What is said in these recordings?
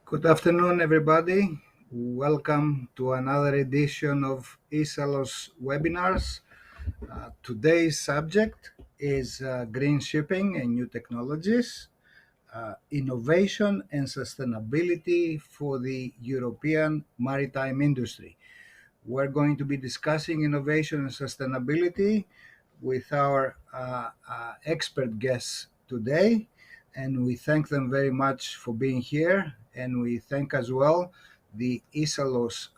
Good afternoon, everybody. Welcome to another edition of ISALOS webinars. Today's subject is green shipping and new technologies, innovation and sustainability for the European maritime industry. We're going to be discussing innovation and sustainability with our expert guests today, and we thank them very much for being here, and we thank as well the ISALOS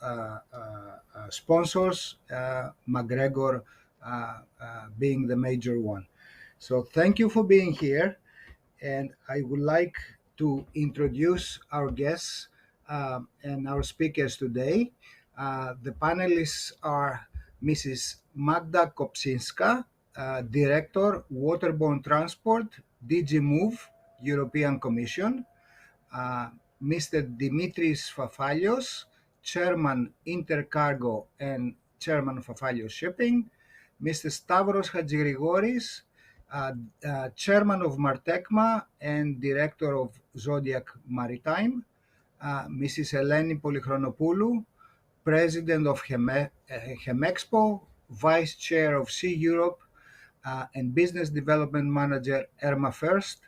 sponsors, McGregor being the major one. So thank you for being here, and I would like to introduce our guests and our speakers today. The panelists are Mrs. Magda Kopczynska, Director, Waterborne Transport, DG Move, European Commission, Mr. Dimitris Fafalios, Chairman, INTERCARGO and Chairman, Fafalios Shipping, Mr. Stavros Hadzigrigoris, Chairman of MARTECMA and Director of Zodiac Maritime, Mrs. Eleni Polyχρονοπούλου, President of HEMEXPO, Vice Chair of Sea Europe, and Business Development Manager, ERMA First,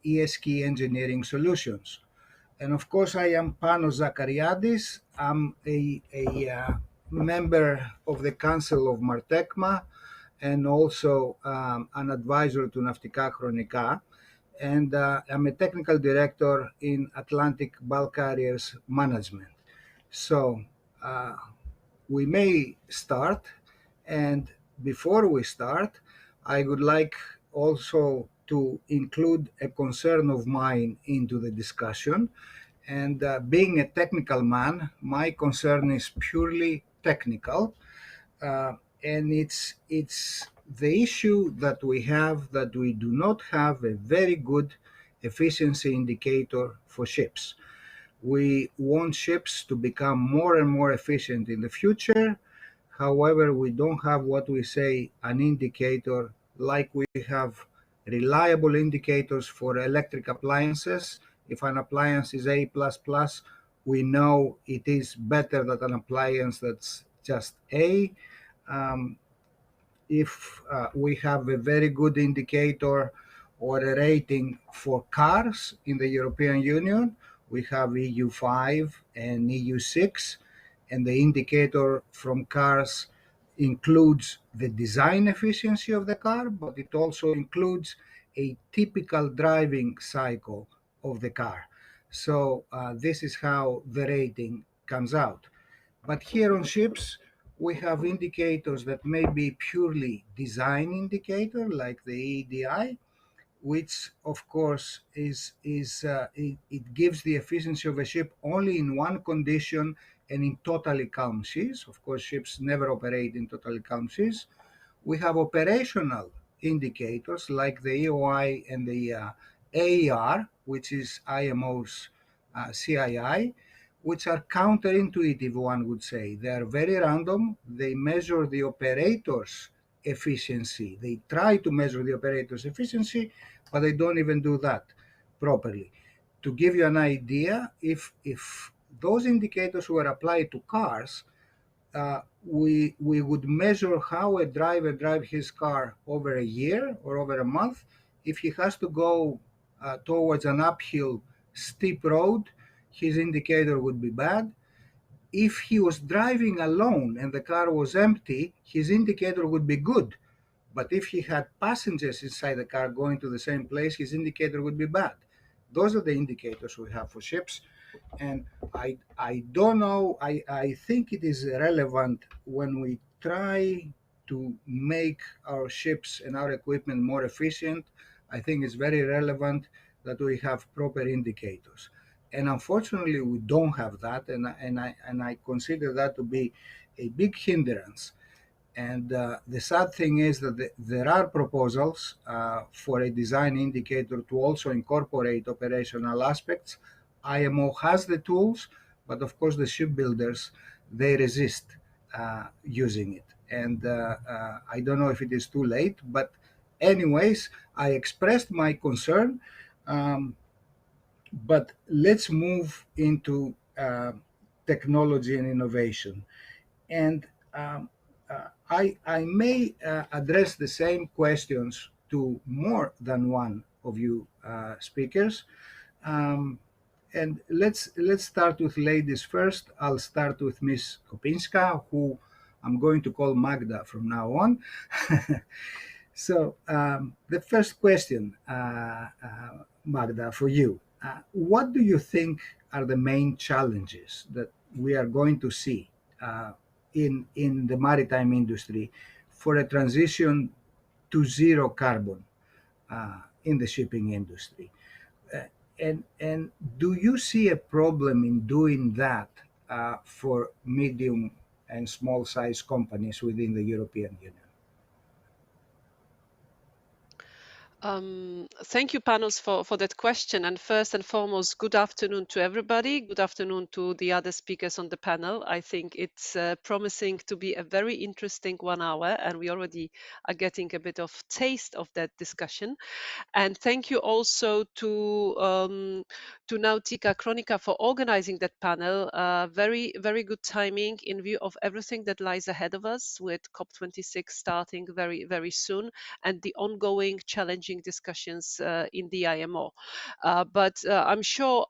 ESK Engineering Solutions. And of course, I am Panos Zakariadis. I'm a member of the Council of MARTECMA and also an advisor to Navtica Chronica. And I'm a technical director in Atlantic Bulk Carriers Management. So we may start, and before we start, I would like also to include a concern of mine into the discussion. And being a technical man, my concern is purely technical, and it's the issue that we have that we do not have a very good efficiency indicator for ships. We want ships to become more and more efficient in the future. However, we don't have what we say an indicator like we have reliable indicators for electric appliances. If an appliance is A++, we know it is better than an appliance that's just A. If we have a very good indicator or a rating for cars in the European Union, we have EU5 and EU6, and the indicator from cars includes the design efficiency of the car, but it also includes a typical driving cycle of the car. So this is how the rating comes out. But here on ships, we have indicators that may be purely design indicator, like the EEDI, which of course it gives the efficiency of a ship only in one condition and in totally calm seas. Of course, ships never operate in totally calm seas. We have operational indicators like the EOI and the AER, which is IMO's CII, which are counterintuitive, one would say. They are very random. They measure the operator's efficiency. They try to measure the operator's efficiency, but they don't even do that properly. To give you an idea, if those indicators were applied to cars, we would measure how a driver drives his car over a year or over a month. If he has to go towards an uphill steep road, his indicator would be bad. If he was driving alone and the car was empty, his indicator would be good. But if he had passengers inside the car going to the same place, his indicator would be bad. Those are the indicators we have for ships. And I don't know, I think it is relevant when we try to make our ships and our equipment more efficient. I think it's very relevant that we have proper indicators. And unfortunately, we don't have that, and I consider that to be a big hindrance. And the sad thing is that there are proposals for a design indicator to also incorporate operational aspects. IMO has the tools, but of course the shipbuilders, they resist using it. And I don't know if it is too late, but anyways, I expressed my concern But let's move into technology and innovation. And I may address the same questions to more than one of you speakers. And let's start with ladies first. I'll start with Miss Kopczynska, who I'm going to call Magda from now on. So the first question, Magda, for you. What do you think are the main challenges that we are going to see in the maritime industry for a transition to zero carbon in the shipping industry? And do you see a problem in doing that for medium and small size companies within the European Union? Thank you, Panos, for that question. And first and foremost, good afternoon to everybody. Good afternoon to the other speakers on the panel. I think it's promising to be a very interesting 1 hour, and we already are getting a bit of taste of that discussion. And thank you also to Nautica Chronica for organizing that panel. Very, very good timing in view of everything that lies ahead of us, with COP26 starting very, very soon, and the ongoing challenging discussions in the IMO. But I'm sure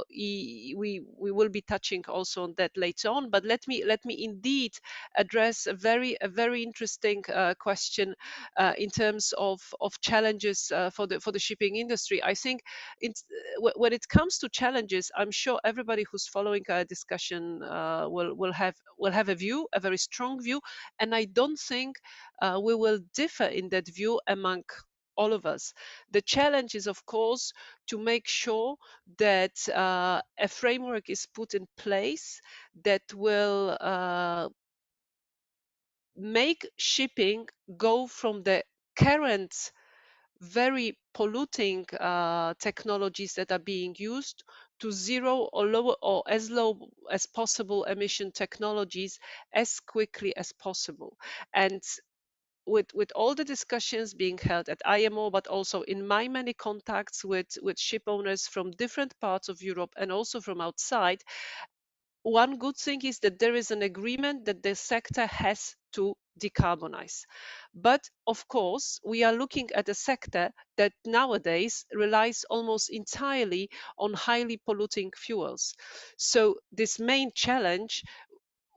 we will be touching also on that later on. But let me indeed address a very interesting question in terms of challenges for the shipping industry. I think when it comes to challenges, I'm sure everybody who's following our discussion will have a view, a very strong view, and I don't think we will differ in that view among all of us. The challenge is, of course, to make sure that a framework is put in place that will make shipping go from the current very polluting technologies that are being used to zero or lower or as low as possible emission technologies as quickly as possible. And with all the discussions being held at IMO, but also in my many contacts with ship owners from different parts of Europe and also from outside, one good thing is that there is an agreement that the sector has to decarbonize. But of course, we are looking at a sector that nowadays relies almost entirely on highly polluting fuels. So this main challenge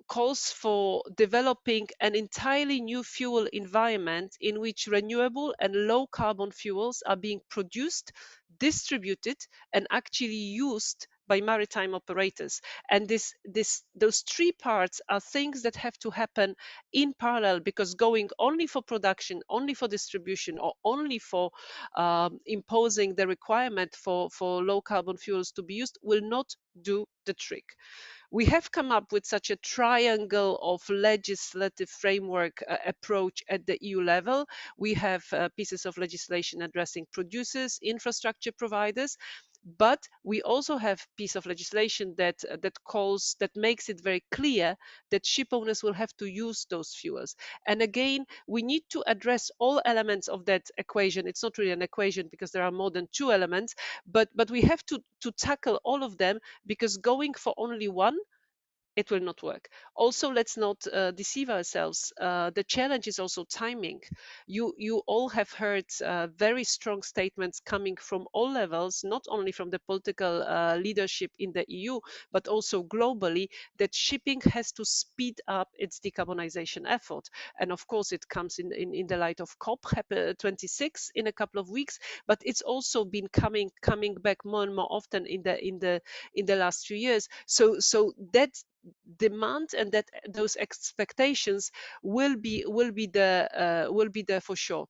calls for developing an entirely new fuel environment in which renewable and low carbon fuels are being produced, distributed, and actually used by maritime operators. And those three parts are things that have to happen in parallel, because going only for production, only for distribution, or only for imposing the requirement for low carbon fuels to be used will not do the trick. We have come up with such a triangle of legislative framework approach at the EU level. We have pieces of legislation addressing producers, infrastructure providers, but we also have piece of legislation that makes it very clear that ship owners will have to use those fuels. And again, we need to address all elements of that equation. It's not really an equation because there are more than two elements, but we have to tackle all of them, because going for only one, it will not work. Also, let's not deceive ourselves. The challenge is also timing. You all have heard very strong statements coming from all levels, not only from the political leadership in the EU, but also globally, that shipping has to speed up its decarbonization effort. And of course, it comes in the light of COP26 in a couple of weeks, but it's also been coming back more and more often in the last few years. So that demand and that those expectations will be there for sure.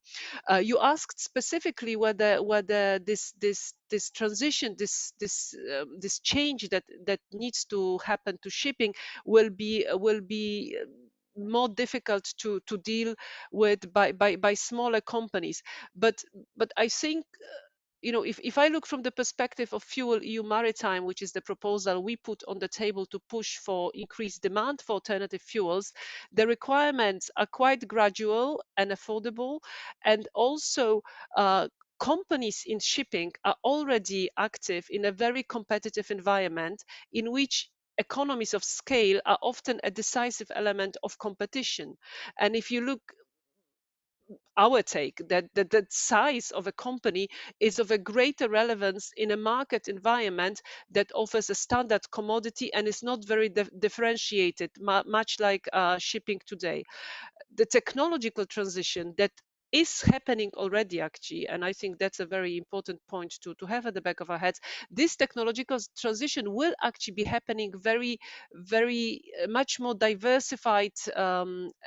You asked specifically whether this transition, this change that needs to happen to shipping will be more difficult to deal with by smaller companies, but I think if I look from the perspective of Fuel EU Maritime, which is the proposal we put on the table to push for increased demand for alternative fuels, the requirements are quite gradual and affordable, and also companies in shipping are already active in a very competitive environment in which economies of scale are often a decisive element of competition. And if you look our take that the size of a company is of a greater relevance in a market environment that offers a standard commodity and is not very differentiated, much like shipping today. The technological transition that is happening already, actually, and I think that's a very important point to have at the back of our heads. This technological transition will actually be happening very much more diversified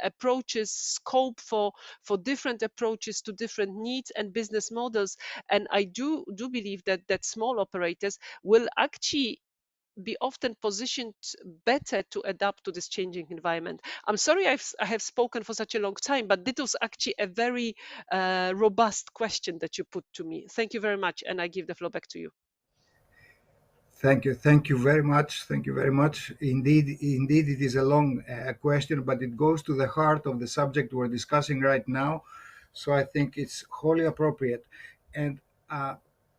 approaches, scope for different approaches to different needs and business models. And I do believe that small operators will actually be often positioned better to adapt to this changing environment. I'm sorry I have spoken for such a long time, but this was actually a very robust question that you put to me. Thank you very much, and I give the floor back to you. Thank you very much. Thank you very much. Indeed, it is a long question, but it goes to the heart of the subject we're discussing right now. So I think it's wholly appropriate. And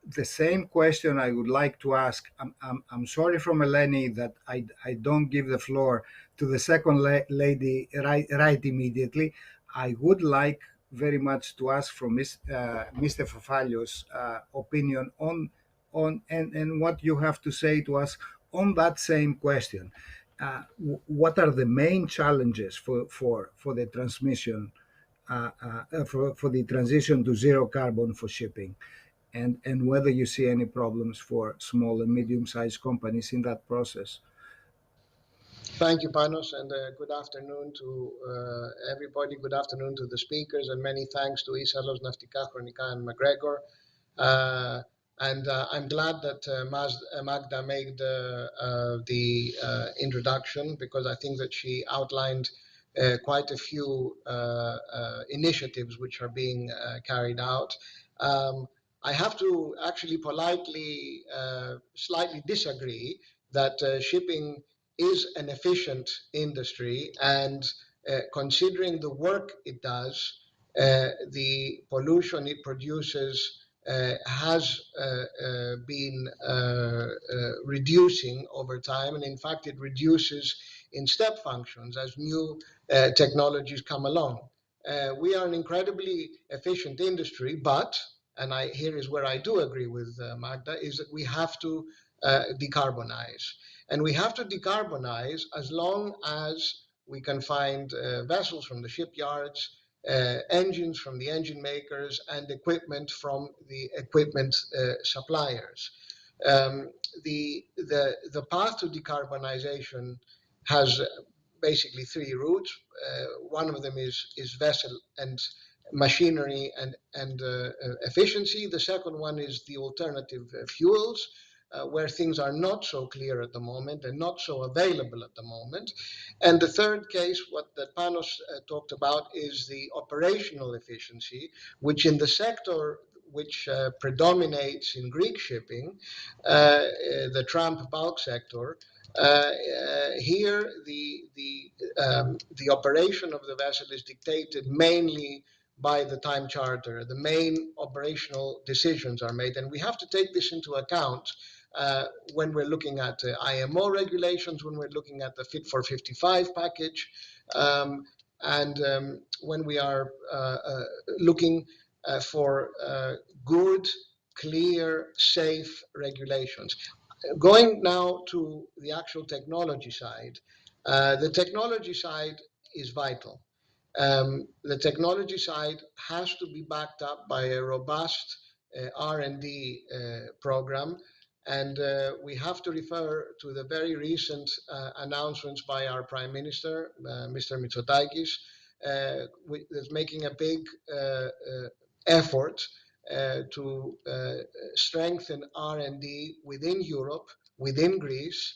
the same question I would like to ask. I'm sorry from Eleni that I don't give the floor to the second lady right immediately. I would like very much to ask from Mr. Fafalios' opinion on and what you have to say to us on that same question. What are the main challenges for the transmission for the transition to zero carbon for shipping, and whether you see any problems for small and medium-sized companies in that process? Thank you, Panos, and good afternoon to everybody. Good afternoon to the speakers, and many thanks to Isalos, Naftika, Chronika, and McGregor. I'm glad that Magda made the introduction, because I think that she outlined quite a few initiatives which are being carried out. I have to actually politely, slightly disagree that shipping is an efficient industry, and considering the work it does, the pollution it produces has been reducing over time, and in fact it reduces in step functions as new technologies come along. We are an incredibly efficient industry, but, and here is where I do agree with Magda, is that we have to decarbonize. And we have to decarbonize as long as we can find vessels from the shipyards, engines from the engine makers, and equipment from the equipment suppliers. The path to decarbonization has basically three routes. One of them is vessel and machinery and efficiency. The second one is the alternative fuels, where things are not so clear at the moment and not so available at the moment. And the third case, what that Panos talked about, is the operational efficiency, which in the sector which predominates in Greek shipping, the tramp bulk sector, here the operation of the vessel is dictated mainly by the time charter. The main operational decisions are made, and we have to take this into account when we're looking at IMO regulations, when we're looking at the Fit for 55 package, and when we are looking for good, clear, safe regulations. Going now to the actual technology side, the technology side is vital. The technology side has to be backed up by a robust R&D program. And we have to refer to the very recent announcements by our Prime Minister, Mr. Mitsotakis, that's making a big effort to strengthen R&D within Europe, within Greece,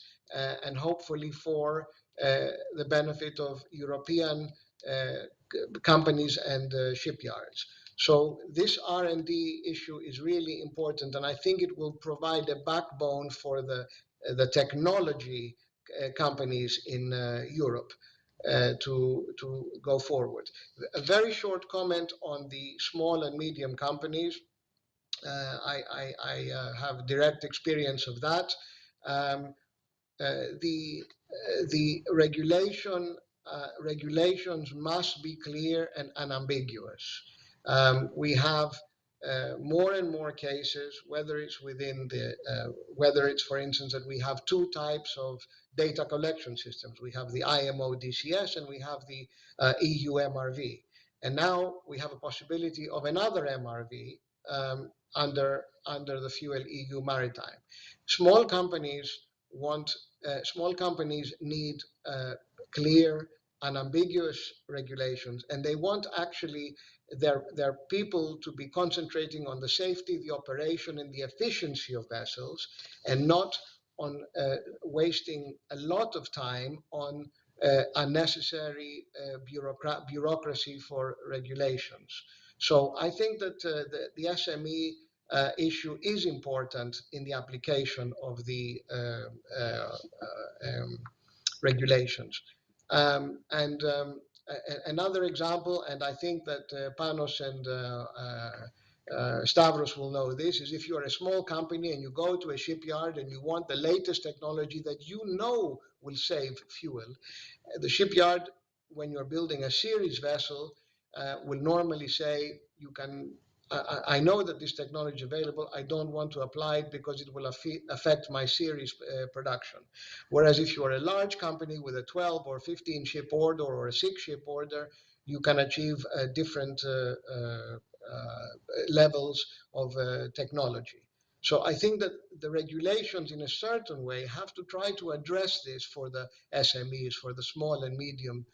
and hopefully for the benefit of European companies and shipyards. So this R&D issue is really important, and I think it will provide a backbone for the technology companies in Europe to go forward. A very short comment on the small and medium companies. I have direct experience of that. The regulations must be clear and unambiguous. We have more and more cases, whether it's within the, whether it's, for instance, that we have two types of data collection systems. We have the IMO DCS and we have the EU MRV. And now we have a possibility of another MRV under the fuel EU Maritime. Small companies need clear, unambiguous regulations, and they want actually their people to be concentrating on the safety, the operation, and the efficiency of vessels, and not on wasting a lot of time on unnecessary bureaucracy for regulations. So I think that the SME issue is important in the application of the regulations. Another example, and I think that Panos and Stavros will know this, is if you are a small company and you go to a shipyard and you want the latest technology that you know will save fuel, the shipyard, when you're building a series vessel, will normally say, you can, I know that this technology is available, I don't want to apply it because it will affect my series production. Whereas if you are a large company with a 12 or 15 ship order or a 6 ship order, you can achieve different levels of technology. So I think that the regulations in a certain way have to try to address this for the SMEs, for the small and medium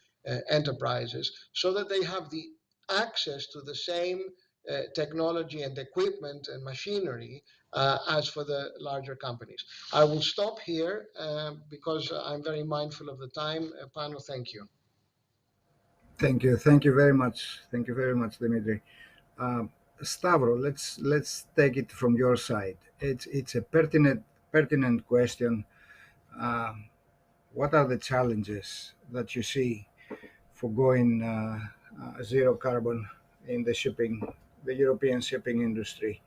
enterprises, so that they have the access to the same technology and equipment and machinery as for the larger companies. I will stop here because I'm very mindful of the time. Pano, thank you. Thank you. Thank you very much. Thank you very much, Dimitri. Stavro, let's take it from your side. It's a pertinent question. What are the challenges that you see for going zero carbon in the European shipping industry?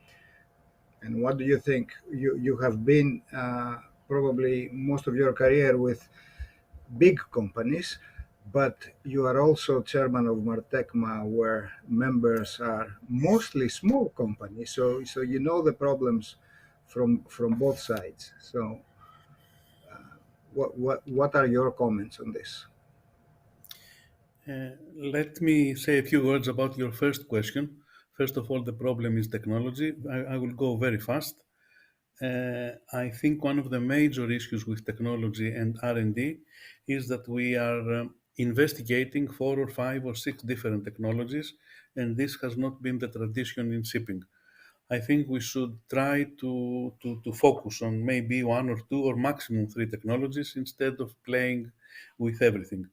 And what do you think? You have been probably most of your career with big companies, but you are also chairman of MARTECMA, where members are mostly small companies. So you know the problems from both sides. So what are your comments on this? Let me say a few words about your first question. First of all, the problem is technology. I will go very fast. I think one of the major issues with technology and R&D is that we are investigating 4 or 5 or 6 different technologies, and this has not been the tradition in shipping. I think we should try to focus on maybe 1 or 2 or maximum 3 technologies instead of playing with everything.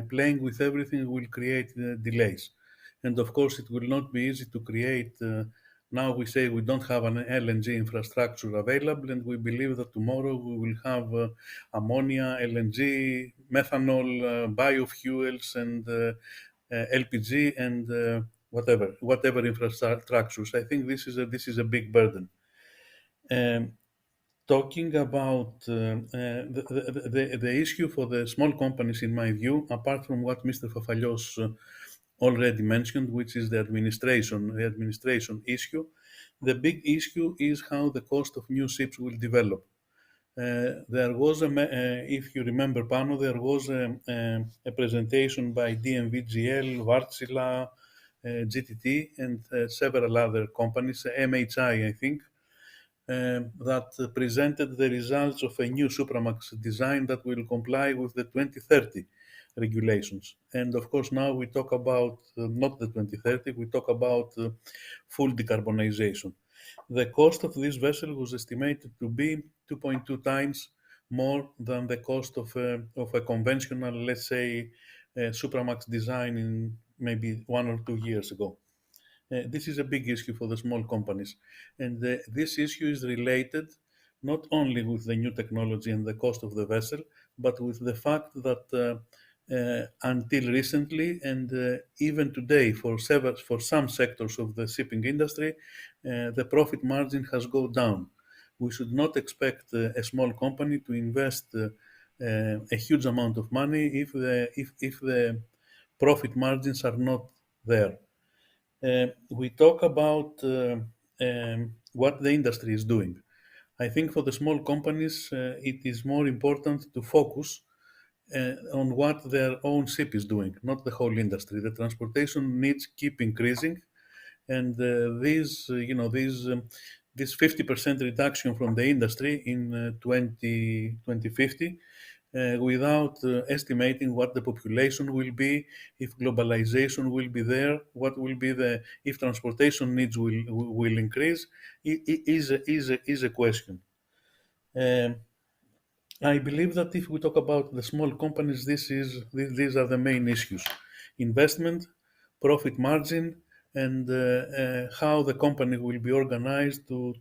Playing with everything will create delays. And of course, it will not be easy to create. Now we say we don't have an LNG infrastructure available, and we believe that tomorrow we will have ammonia, LNG, methanol, biofuels, and LPG, and whatever infrastructures. I think this is a big burden. Talking about the issue for the small companies, in my view, apart from what Mr. Fafalios already mentioned, which is the administration issue, the big issue is how the cost of new ships will develop. There was if you remember, Pano, there was a presentation by DMVGL, Wärtsilä, GTT, and several other companies, MHI, I think, that presented the results of a new Supramax design that will comply with the 2030 regulations. And of course, now we talk about not the 2030, we talk about full decarbonization. The cost of this vessel was estimated to be 2.2 times more than the cost of a conventional, let's say, Supramax design in maybe 1 or 2 years ago. This is a big issue for the small companies. And this issue is related not only with the new technology and the cost of the vessel, but with the fact that until recently, and even today for some sectors of the shipping industry, the profit margin has gone down. We should not expect a small company to invest a huge amount of money if the profit margins are not there. We talk about what the industry is doing. I think for the small companies, it is more important to focus on what their own ship is doing, not the whole industry. The transportation needs keep increasing, and this 50% reduction from the industry in 2050, without estimating what the population will be, if globalization will be there, what will be if transportation needs will increase, is a question. I believe that if we talk about the small companies, these are the main issues: investment, profit margin, and how the company will be organized to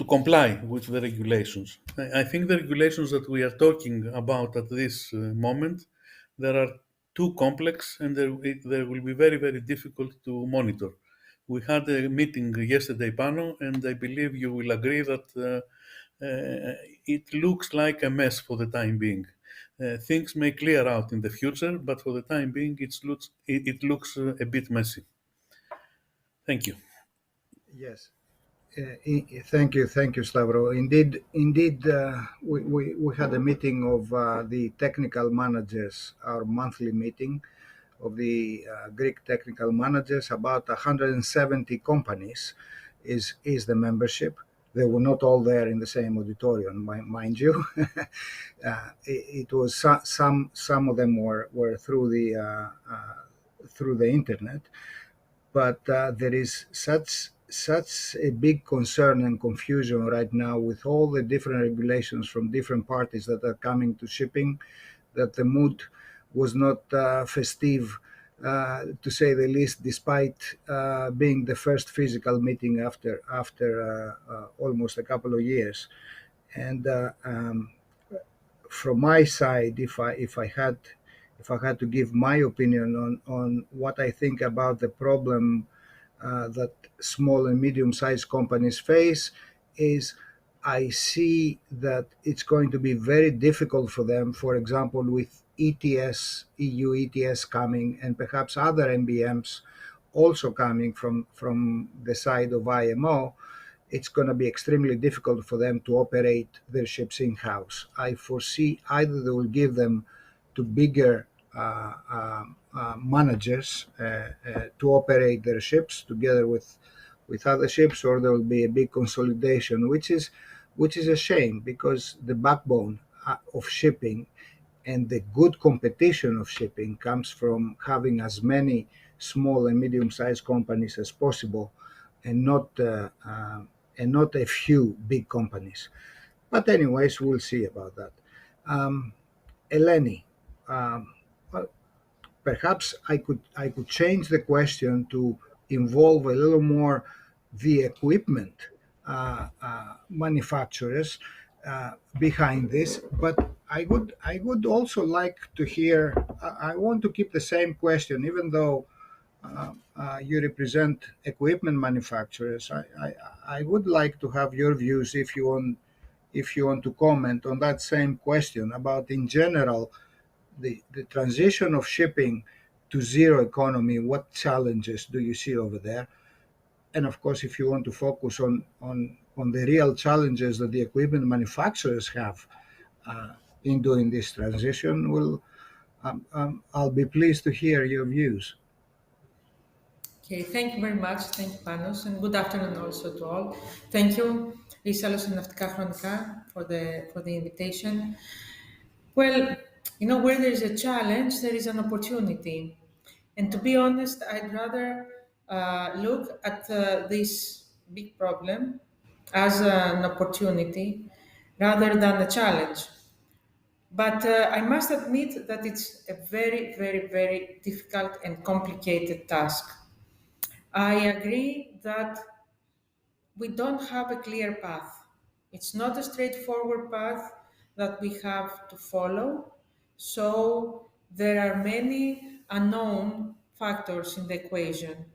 comply with the regulations. I think the regulations that we are talking about at this moment, there are too complex, and they will be very, very difficult to monitor. We had a meeting yesterday, Pano, and I believe you will agree that it looks like a mess for the time being. Things may clear out in the future, but for the time being, it looks a bit messy. Thank you. Yes. Thank you, Stavro. Indeed, we had a meeting of the technical managers, our monthly meeting of the Greek technical managers. About 170 companies is the membership. They were not all there in the same auditorium, mind you. It was some of them were through the internet, but there is such a big concern and confusion right now with all the different regulations from different parties that are coming to shipping, that the mood was not festive, to say the least, despite being the first physical meeting after almost a couple of years. And from my side, if I had to give my opinion on what I think about the problem that small and medium-sized companies face, is I see that it's going to be very difficult for them, for example, with ETS, EU ETS coming, and perhaps other MBMs also coming from the side of IMO. It's going to be extremely difficult for them to operate their ships in-house. I foresee either they will give them to bigger managers to operate their ships together with other ships, or there will be a big consolidation, which is a shame, because the backbone of shipping and the good competition of shipping comes from having as many small and medium-sized companies as possible, and not a few big companies. But anyways, we'll see about that. Eleni, perhaps I could change the question to involve a little more the equipment manufacturers behind this, but I would also like to hear. I want to keep the same question, even though you represent equipment manufacturers. I would like to have your views, if you want to comment on that same question about, in general, the transition of shipping to zero economy. What challenges do you see over there? And of course, if you want to focus on the real challenges that the equipment manufacturers have in doing this transition, I'll be pleased to hear your views. Okay, thank you very much. Thank you, Panos, and good afternoon also to all. Thank you, Issa Nαυτικά Χρονικά, for the invitation. Well, where there is a challenge, there is an opportunity. And to be honest, I'd rather look at this big problem as an opportunity rather than a challenge. But I must admit that it's a very, very, very difficult and complicated task. I agree that we don't have a clear path. It's not a straightforward path that we have to follow. So there are many unknown factors in the equation.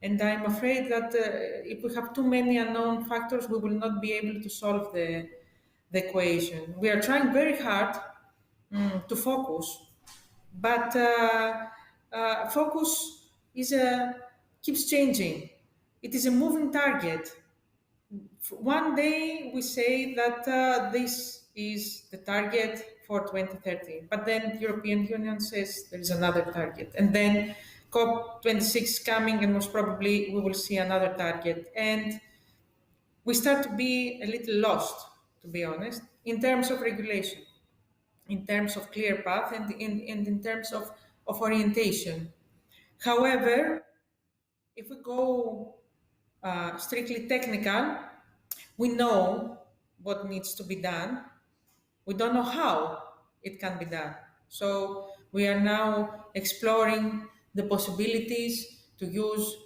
And I'm afraid that if we have too many unknown factors, we will not be able to solve the equation. We are trying very hard to focus, but focus keeps changing. It is a moving target. One day we say that this is the target for 2030, but then the European Union says there is another target, and then COP26 is coming, and most probably we will see another target, and we start to be a little lost, to be honest, in terms of regulation, in terms of clear path, and in terms of orientation. However, if we go strictly technical, we know what needs to be done. We don't know how it can be done. So we are now exploring the possibilities to use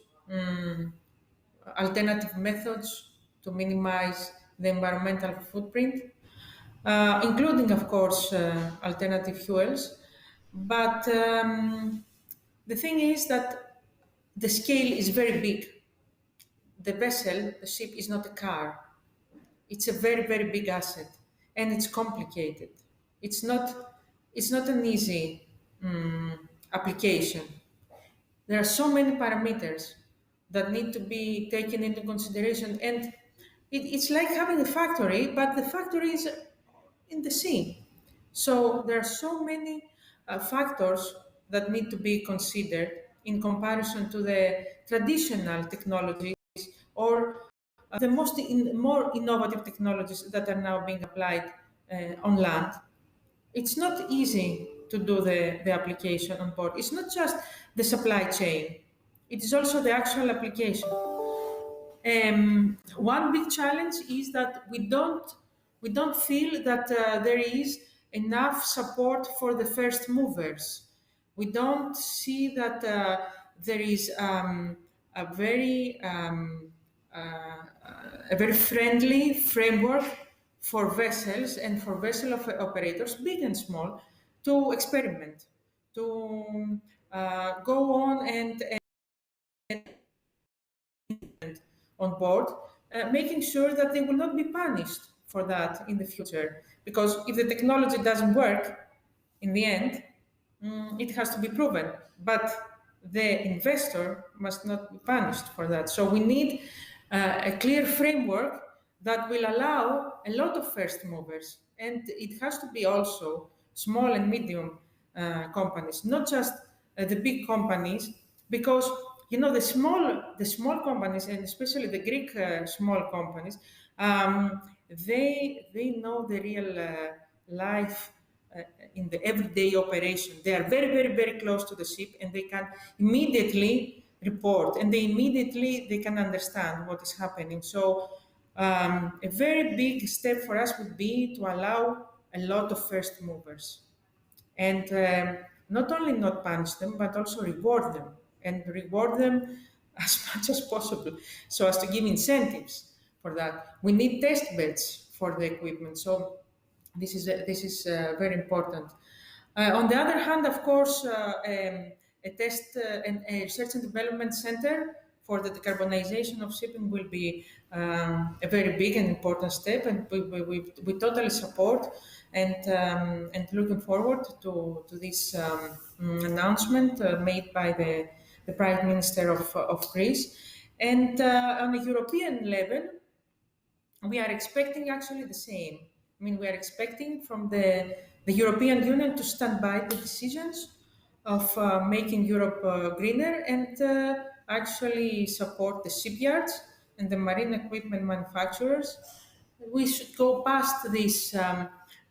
alternative methods to minimize the environmental footprint, including, of course, alternative fuels. But the thing is that the scale is very big. The vessel, the ship, is not a car. It's a very, very big asset, and it's complicated. It's not an easy application. There are so many parameters that need to be taken into consideration, and it's like having a factory, but the factory is in the sea. So there are so many factors that need to be considered in comparison to the traditional technologies or the more innovative technologies that are now being applied on land. It's not easy to do the application on board. It's not just the supply chain. It is also the actual application. One big challenge is that we don't feel that there is enough support for the first movers. We don't see that there is a very friendly framework for vessels and for vessel operators, big and small, to experiment, to go on and on board, making sure that they will not be punished for that in the future. Because if the technology doesn't work, in the end, it has to be proven. But the investor must not be punished for that. So we need a clear framework that will allow a lot of first movers. And it has to be also small and medium companies, not just the big companies, because the small companies, and especially the Greek small companies, they know the real life in the everyday operation. They are very, very, very close to the ship, and they can immediately report, and they can understand what is happening. So a very big step for us would be to allow a lot of first movers, and not only not punish them, but also reward them, and reward them as much as possible, so as to give incentives for that. We need test beds for the equipment, so this is very important. On the other hand, of course, a research and development center for the decarbonization of shipping will be a very big and important step, and we totally support and looking forward to this announcement made by the Prime Minister of Greece. And on a European level, we are expecting actually the same. I mean, we are expecting from the European Union to stand by the decisions of making Europe greener, and actually support the shipyards and the marine equipment manufacturers. We should go past this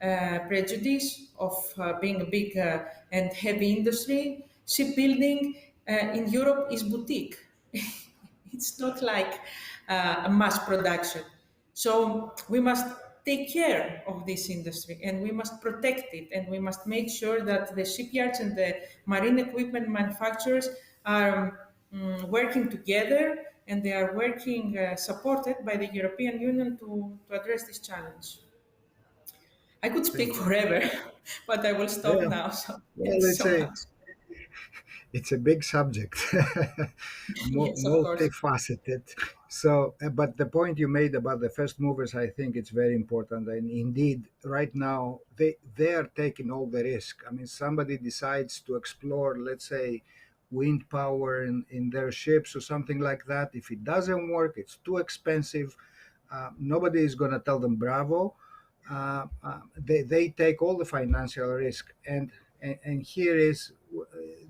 prejudice of being a big and heavy industry. Shipbuilding in Europe is boutique. It's not like a mass production. So we must take care of this industry, and we must protect it, and we must make sure that the shipyards and the marine equipment manufacturers are working together, and they are working supported by the European Union to address this challenge. I could speak forever, but I will stop now. So thanks so much. It's a big subject, Yes, of course. multifaceted. So, but the point you made about the first movers, I think it's very important. And indeed, right now, they are taking all the risk. I mean, somebody decides to explore, let's say, wind power in their ships or something like that. If it doesn't work, it's too expensive. Nobody is going to tell them bravo. They take all the financial risk, and here is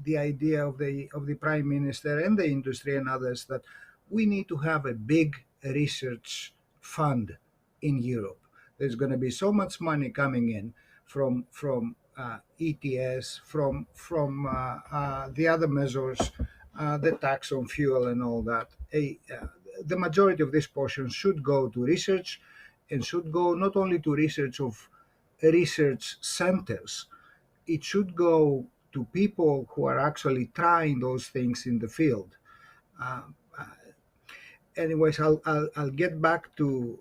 the idea of the Prime Minister and the industry and others, that we need to have a big research fund in Europe. There's going to be so much money coming in from ETS, from the other measures, the tax on fuel and all that. The majority of this portion should go to research, and should go not only to research of research centers. It should go to people who are actually trying those things in the field. Anyways, I'll get back to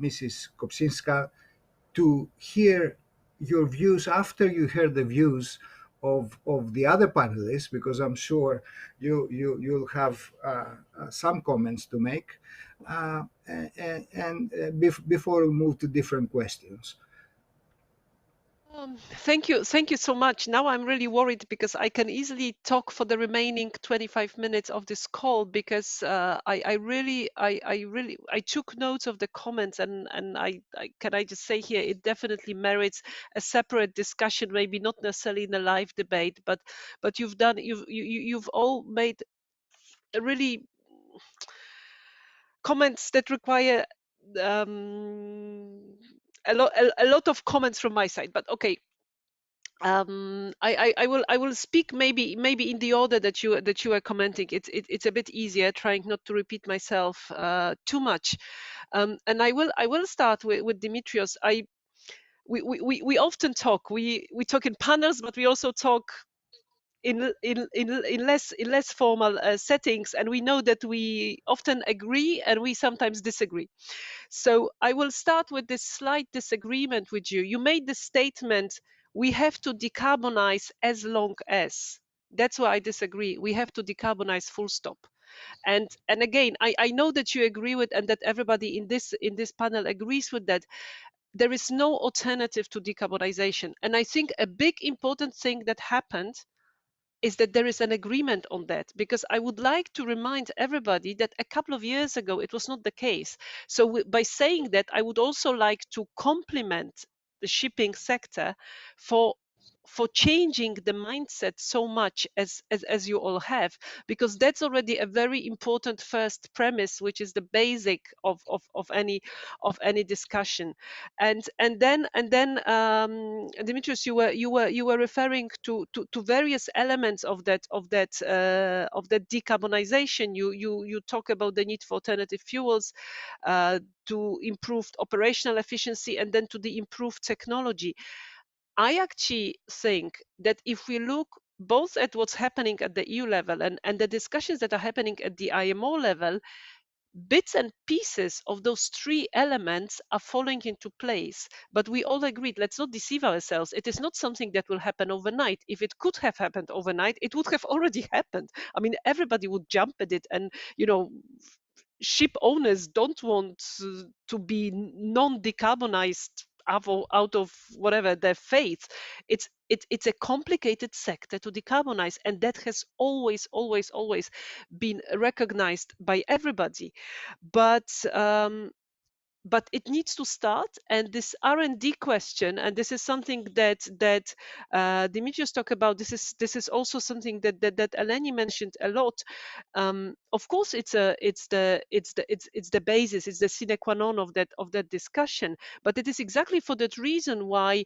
Mrs. Kopczynska to hear your views after you hear the views of the other panelists, because I'm sure you'll have some comments to make, before we move to different questions. Thank you so much. Now I'm really worried, because I can easily talk for the remaining 25 minutes of this call, because I took notes of the comments, and can I just say here, it definitely merits a separate discussion, maybe not necessarily in a live debate, but you've all made really comments that require a lot of comments from my side. But okay, I will speak maybe in the order that you are commenting. It's a bit easier, trying not to repeat myself too much. And I will start with Δημήτριος. We often talk. We talk in panels, but we also talk in less formal settings, and we know that we often agree and we sometimes disagree. So I will start with this slight disagreement with you. You made the statement, we have to decarbonize as long as. That's why I disagree. We have to decarbonize, full stop. And again, I know that you agree with, and that everybody in this panel agrees with that. There is no alternative to decarbonization. And I think a big important thing that happened is that there is an agreement on that, because I would like to remind everybody that a couple of years ago it was not the case. So by saying that, I would also like to compliment the shipping sector for changing the mindset so much as you all have, because that's already a very important first premise, which is the basic of any discussion. And then Δημήτριος, you were referring to various elements of that decarbonization. You talk about the need for alternative fuels, to improved operational efficiency, and then to the improved technology. I actually think that if we look both at what's happening at the EU level and the discussions that are happening at the IMO level, bits and pieces of those three elements are falling into place. But we all agreed, let's not deceive ourselves. It is not something that will happen overnight. If it could have happened overnight, it would have already happened. I mean, everybody would jump at it, and ship owners don't want to be non-decarbonized out of whatever their faith. It's a complicated sector to decarbonize, and that has always been recognized by everybody. But it needs to start, and this R&D question, and this is something that Δημήτριος talked about. This is also something that Eleni mentioned a lot. Of course, it's the basis, it's the sine qua non of that discussion. But it is exactly for that reason why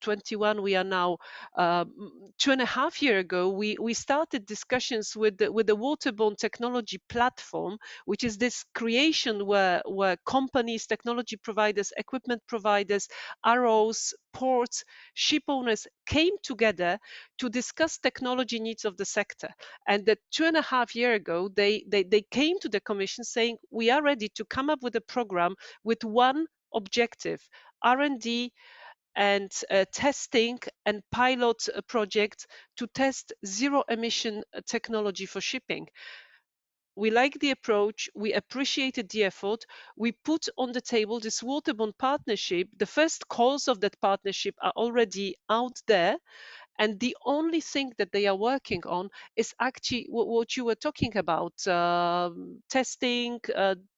21 we are now, 2.5 years ago we started discussions with the Waterborne technology platform, which is this creation where companies, technology providers, equipment providers, ROs, ports, ship owners came together to discuss technology needs of the sector. And that 2.5 years ago they came to the Commission saying, we are ready to come up with a program with one objective: R&D and testing and pilot projects to test zero emission technology for shipping. We like the approach, we appreciated the effort, we put on the table this Waterborne partnership. The first calls of that partnership are already out there, and the only thing that they are working on is actually what you were talking about, testing,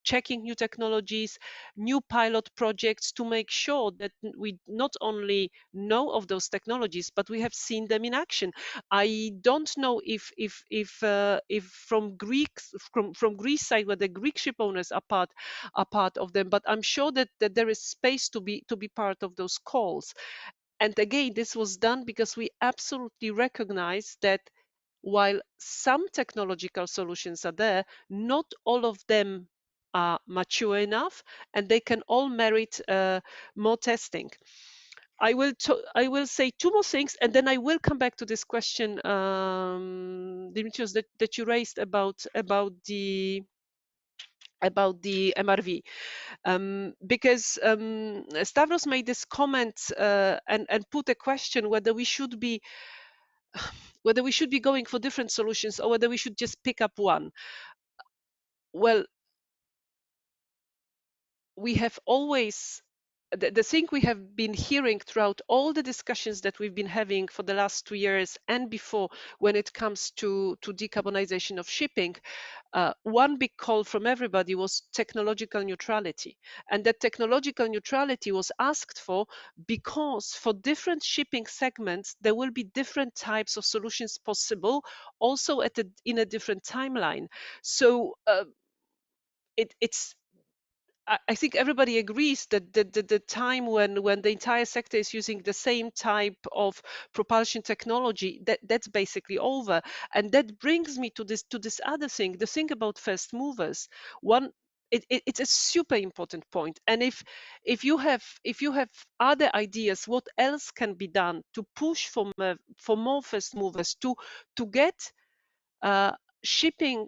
checking new technologies, new pilot projects, to make sure that we not only know of those technologies, but we have seen them in action. I don't know if from Greece side, where the Greek ship owners are part of them, but I'm sure that there is space to be part of those calls. And again, this was done because we absolutely recognize that while some technological solutions are there, not all of them are mature enough, and they can all merit more testing. I will say two more things, and then I will come back to this question, Dimitrios, that you raised about the MRV, because Stavros made this comment and put a question whether we should be going for different solutions or whether we should just pick up one. Well, we have always, the thing we have been hearing throughout all the discussions that we've been having for the last 2 years and before, when it comes to decarbonization of shipping, one big call from everybody was technological neutrality. And that technological neutrality was asked for because for different shipping segments, there will be different types of solutions possible, also in a different timeline. So it's I think everybody agrees that the time when the entire sector is using the same type of propulsion technology, that's basically over. And that brings me to this other thing, the thing about first movers. It's a super important point. And if you have other ideas, what else can be done to push for more first movers, to get shipping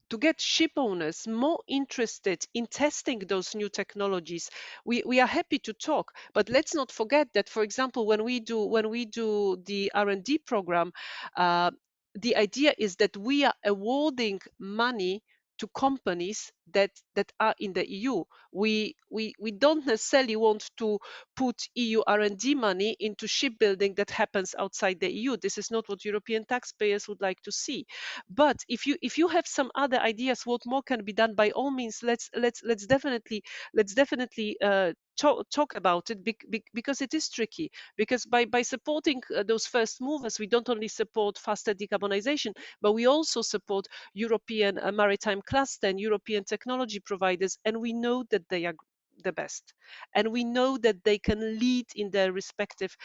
to get ship owners more interested in testing those new technologies, we are happy to talk. But let's not forget that, for example, when we do the R&D program, the idea is that we are awarding money to companies that are in the EU. We don't necessarily want to put EU R&D money into shipbuilding that happens outside the EU. This is not what European taxpayers would like to see. But if you have some other ideas, what more can be done, by all means, let's definitely talk about it, because it is tricky. Because by supporting those first movers, we don't only support faster decarbonization, but we also support European maritime cluster and European technology providers, and we know that they are the best, and we know that they can lead in their respective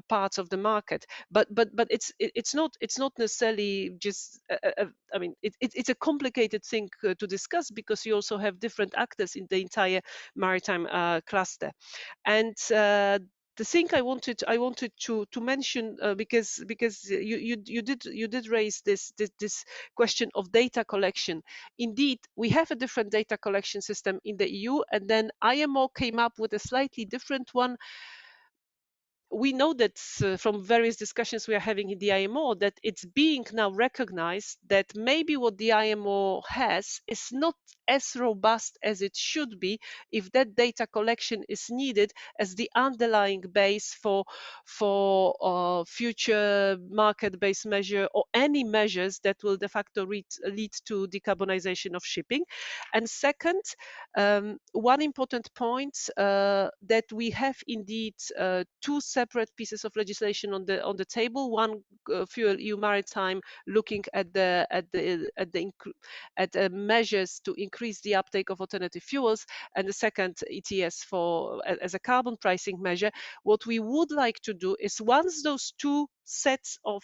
parts of the market. But it's not necessarily just I mean, it's a complicated thing to discuss, because you also have different actors in the entire maritime cluster. And the thing I wanted to mention, because you did raise this question of data collection. Indeed, we have a different data collection system in the EU, and then IMO came up with a slightly different one. We know that from various discussions we are having in the IMO, that it's being now recognized that maybe what the IMO has is not as robust as it should be, if that data collection is needed as the underlying base for future market-based measure, or any measures that will de facto lead to decarbonization of shipping. And second, one important point, that we have indeed two separate pieces of legislation on the table. One, Fuel EU Maritime, looking at measures to increase the uptake of alternative fuels, and the second, ETS as a carbon pricing measure. What we would like to do is, once those two sets of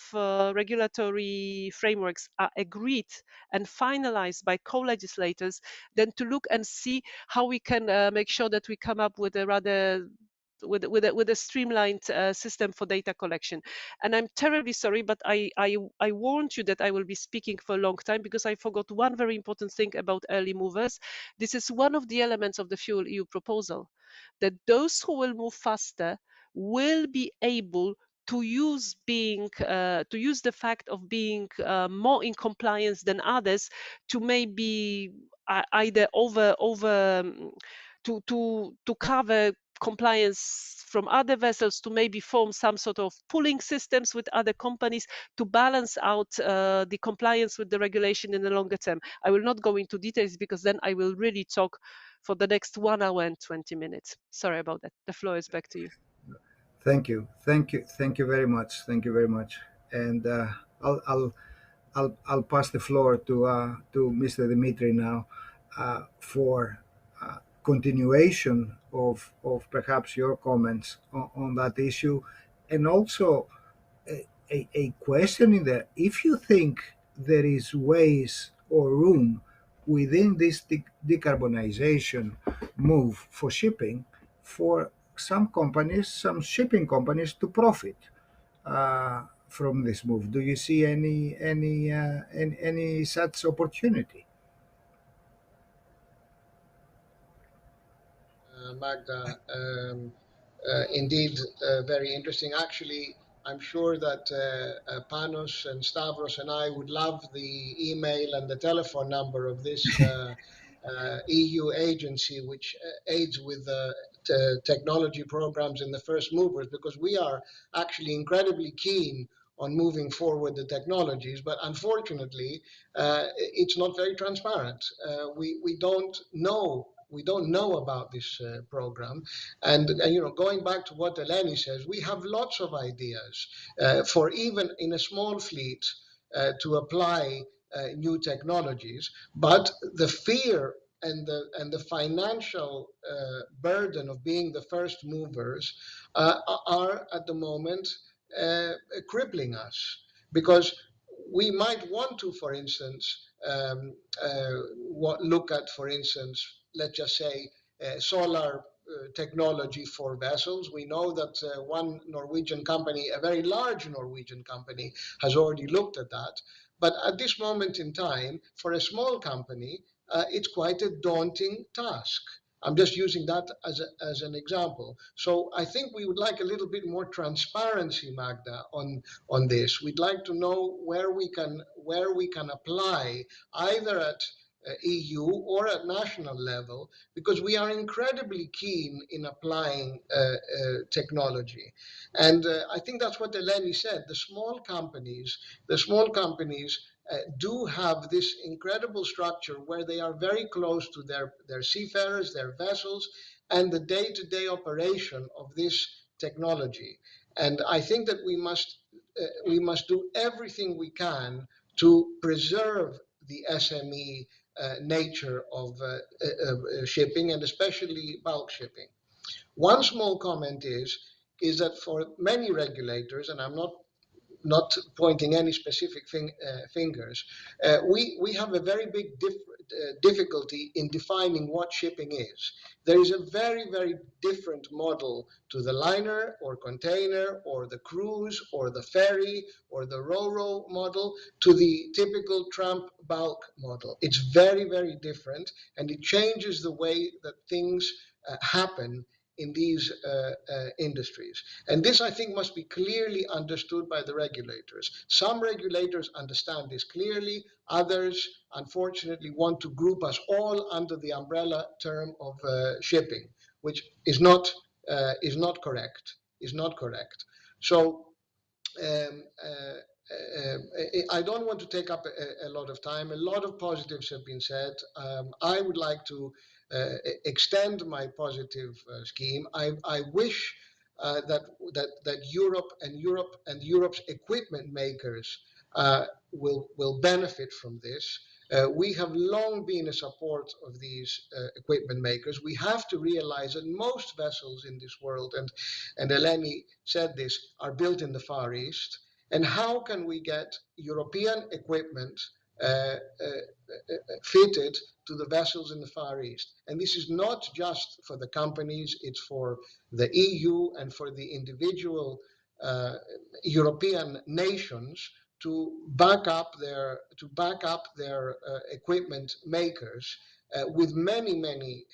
regulatory frameworks are agreed and finalized by co-legislators, then to look and see how we can make sure that we come up with a rather with a streamlined system for data collection. And I'm terribly sorry, but I warned you that I will be speaking for a long time because I forgot one very important thing about early movers. This is one of the elements of the Fuel EU proposal, that those who will move faster will be able to use the fact of being more in compliance than others to maybe either to cover compliance from other vessels, to maybe form some sort of pooling systems with other companies to balance out the compliance with the regulation in the longer term. I will not go into details because then I will really talk for the next 1 hour and 20 minutes. Sorry about that. The floor is back to you. Thank you very much. Thank you very much. And I'll pass the floor to Mr. Dimitri now for continuation of perhaps your comments on that issue, and also a question in there. If you think there is ways or room within this decarbonization move for shipping for some shipping companies to profit from this move, do you see any such opportunity? Magda, indeed, very interesting. Actually, I'm sure that Panos and Stavros and I would love the email and the telephone number of this EU agency which aids with technology programs in the first movers, because we are actually incredibly keen on moving forward the technologies, but unfortunately, it's not very transparent. We don't know about this program, and going back to what Eleni says, we have lots of ideas for even in a small fleet to apply new technologies, but the fear and the financial burden of being the first movers are at the moment crippling us, because we might want to, for instance, look at, for instance, let's just say solar technology for vessels. We know that one Norwegian company, a very large Norwegian company, has already looked at that. But at this moment in time, for a small company, it's quite a daunting task. I'm just using that as an example. So I think we would like a little bit more transparency, Magda, on this. We'd like to know where we can apply either at EU or at national level, because we are incredibly keen in applying technology. And I think that's what Eleni said. The small companies do have this incredible structure where they are very close to their seafarers, their vessels, and the day-to-day operation of this technology. And I think that we must do everything we can to preserve the SME nature of shipping, and especially bulk shipping. One small comment is that for many regulators, and I'm not pointing any specific fingers, we have a very big difficulty in defining what shipping is. There is a very, very different model to the liner or container or the cruise or the ferry or the ro-ro model to the typical tramp bulk model. It's very, very different, and it changes the way that things happen in these industries. And this, I think, must be clearly understood by the regulators. Some regulators understand this clearly. Others, unfortunately, want to group us all under the umbrella term of shipping, which is not correct. So I don't want to take up a lot of time. A lot of positives have been said. I would like to extend my positive scheme. I wish that Europe and Europe's equipment makers will benefit from this. We have long been a support of these equipment makers. We have to realize that most vessels in this world, and Eleni said this, are built in the Far East. And how can we get European equipment fitted to the vessels in the Far East. And this is not just for the companies, it's for the EU and for the individual European nations to back up their equipment makers with many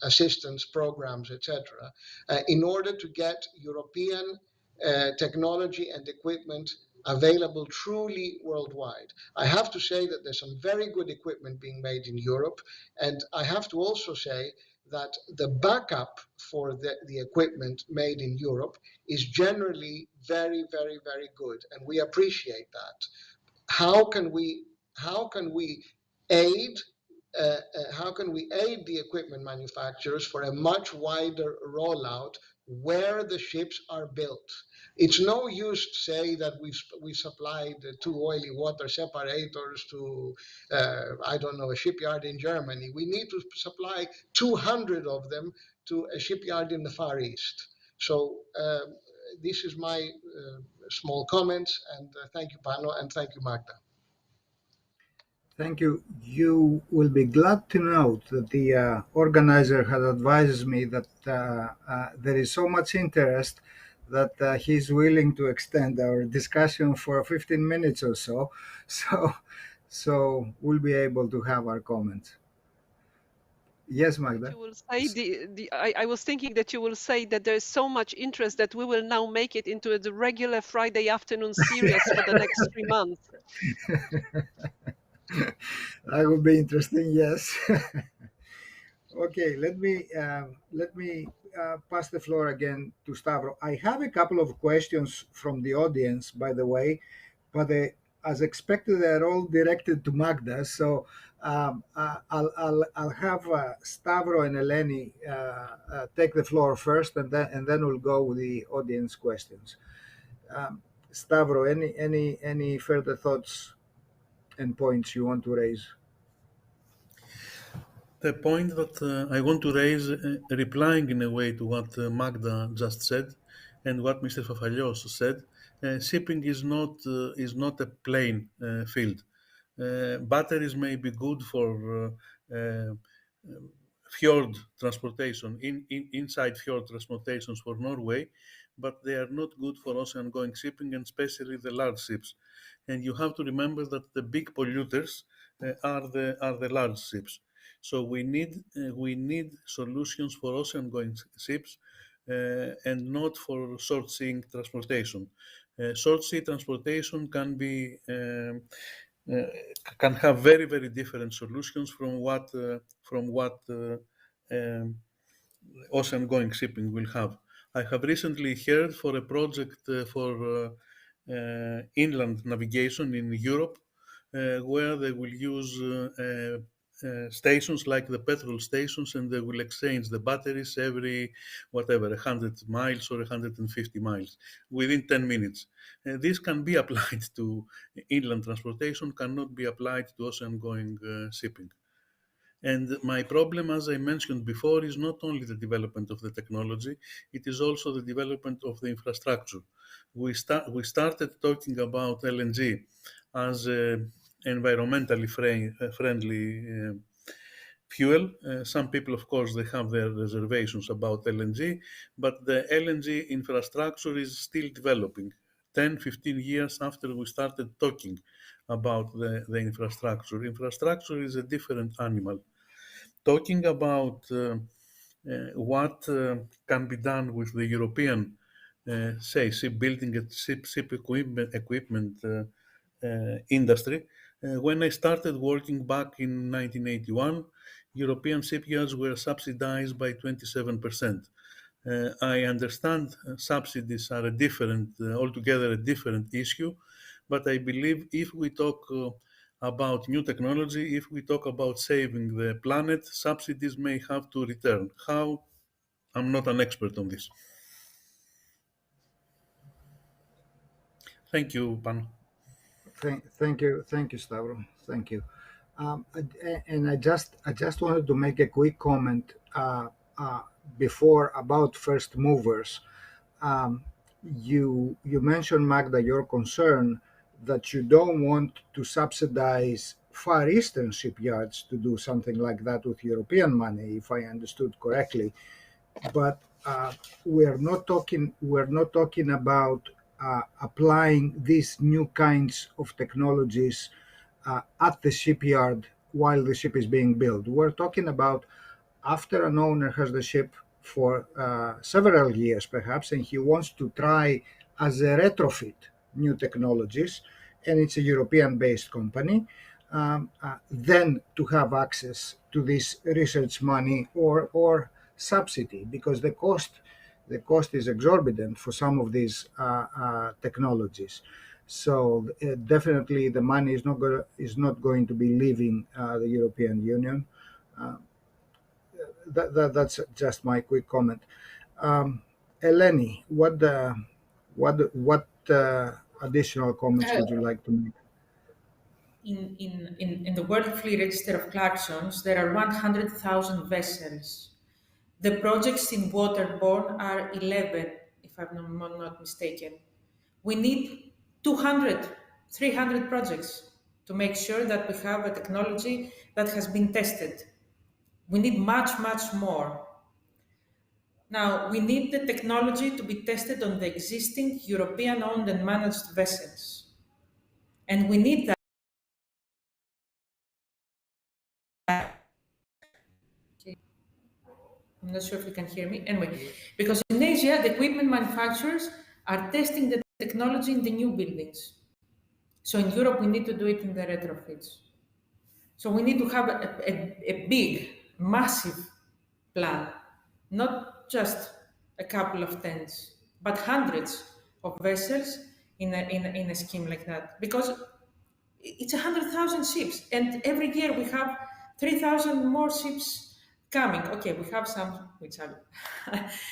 assistance programs, etc., in order to get European technology and equipment available truly worldwide. I have to say that there's some very good equipment being made in Europe, and I have to also say that the backup for the equipment made in Europe is generally very good, and we appreciate that. How can we aid the equipment manufacturers for a much wider rollout where the ships are built? It's no use to say that we've supplied 2 oily water separators to I don't know, a shipyard in Germany. We need to supply 200 of them to a shipyard in the Far East. So this is my small comments, and thank you, Pano, and thank you, Magda. Thank you. You will be glad to note that the organizer had advised me that there is so much interest that he's willing to extend our discussion for 15 minutes or so. So we'll be able to have our comments. Yes, Magda. You will say I was thinking that you will say that there is so much interest that we will now make it into the regular Friday afternoon series for the next 3 months. That would be interesting. Yes. Okay. Let me pass the floor again to Stavros. I have a couple of questions from the audience, by the way, but as expected, they're all directed to Magda. So I'll have Stavros and Eleni take the floor first, and then we'll go with the audience questions. Stavros, any further thoughts and points you want to raise? The point that I want to raise, replying in a way to what Magda just said and what Mr. Fafalios said, shipping is not a plain field. Batteries may be good for fjord transportation, inside fjord transportations for Norway, but they are not good for ocean-going shipping, and especially the large ships. And you have to remember that the big polluters are the large ships. So we need solutions for ocean-going ships and not for short-sea transportation. Short-sea transportation can have very different solutions from what ocean-going shipping will have. I have recently heard for a project for inland navigation in Europe, where they will use stations like the petrol stations, and they will exchange the batteries every 100 miles or 150 miles within 10 minutes. This can be applied to inland transportation, cannot be applied to ocean-going shipping. And my problem, as I mentioned before, is not only the development of the technology, it is also the development of the infrastructure. We started talking about LNG as environmentally friendly fuel. Some people, of course, they have their reservations about LNG, but the LNG infrastructure is still developing. 10-15 years after we started talking about the infrastructure. Infrastructure is a different animal. Talking about what can be done with the European, say, shipbuilding and ship equipment industry, when I started working back in 1981, European shipyards were subsidized by 27%. I understand subsidies are altogether a different issue, but I believe if we talk about new technology, if we talk about saving the planet, subsidies may have to return. How? I'm not an expert on this. Thank you, Pan. Thank you, Stavros. Thank you. And I just wanted to make a quick comment before about first movers. You mentioned, Magda, your concern that you don't want to subsidize Far Eastern shipyards to do something like that with European money, if I understood correctly. But we're not talking about applying these new kinds of technologies at the shipyard while the ship is being built. We're talking about after an owner has the ship for several years perhaps, and he wants to try as a retrofit new technologies, and it's a European-based company, then to have access to this research money or subsidy, because the cost is exorbitant for some of these technologies. So definitely the money is not going to be leaving the European Union. That's just my quick comment. Eleni, what additional comments would you like to make? In the World Fleet Register of Clarksons, there are 100,000 vessels. The projects in Waterborne are 11, if I'm not mistaken. We need 200, 300 projects to make sure that we have a technology that has been tested. We need much, much more. Now, we need the technology to be tested on the existing European-owned and managed vessels. And we need that. Okay. I'm not sure if you can hear me. Anyway, because in Asia, the equipment manufacturers are testing the technology in the new buildings. So in Europe, we need to do it in the retrofits. So we need to have a big, massive plan, not just a couple of tens, but hundreds of vessels in a scheme like that. Because it's 100,000 ships, and every year we have 3,000 more ships coming. Okay, we have some which are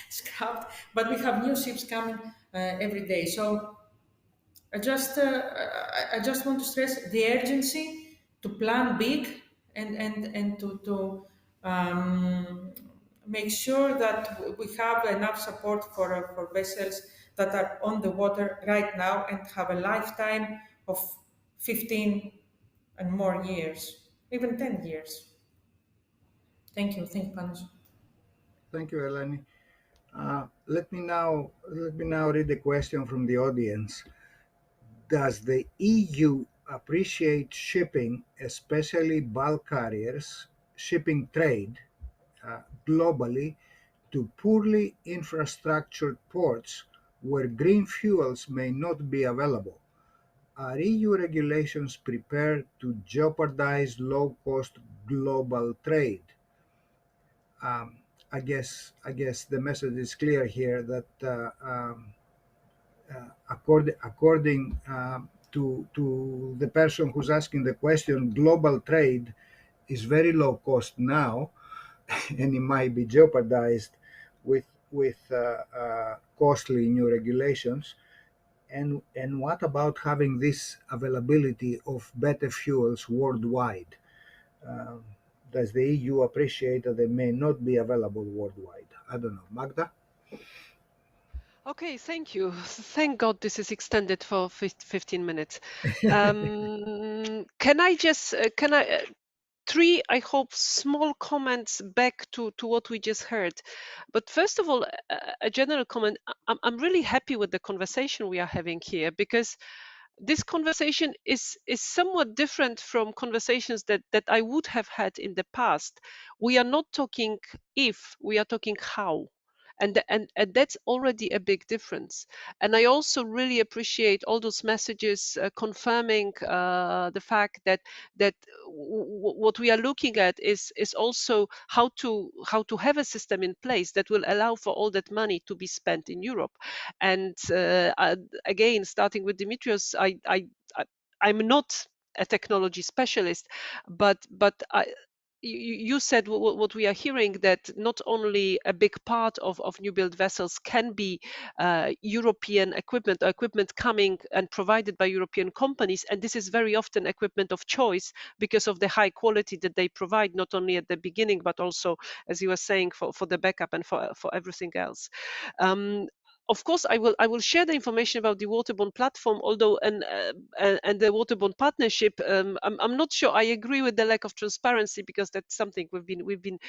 scrapped, but we have new ships coming every day. So I just want to stress the urgency to plan big and to make sure that we have enough support for vessels that are on the water right now and have a lifetime of 15 and more years, even 10 years. Thank you, Panos. Thank you, Eleni. Let me now read a question from the audience. Does the EU appreciate shipping, especially bulk carriers, shipping trade globally to poorly infrastructured ports where green fuels may not be available? Are EU regulations prepared to jeopardize low-cost global trade? I guess the message is clear here that according to the person who's asking the question, global trade is very low cost now, and it might be jeopardized with costly new regulations. And what about having this availability of better fuels worldwide? Does the EU appreciate that they may not be available worldwide? I don't know. Magda? Okay, thank you. Thank God this is extended for 15 minutes. Can I three, I hope, small comments back to what we just heard. But first of all, a general comment. I'm really happy with the conversation we are having here, because this conversation is somewhat different from conversations that I would have had in the past. We are not talking if, we are talking how. And that's already a big difference. And I also really appreciate all those messages confirming the fact that what we are looking at is also how to have a system in place that will allow for all that money to be spent in Europe. And again, starting with Δημήτριος, I'm not a technology specialist, but you said what we are hearing, that not only a big part of new build vessels can be European equipment, or equipment coming and provided by European companies, and this is very often equipment of choice because of the high quality that they provide, not only at the beginning but also, as you were saying, for the backup and for everything else. of course, I will share the information about the Waterborne platform, although and the Waterborne partnership. I'm not sure I agree with the lack of transparency, because that's something we've been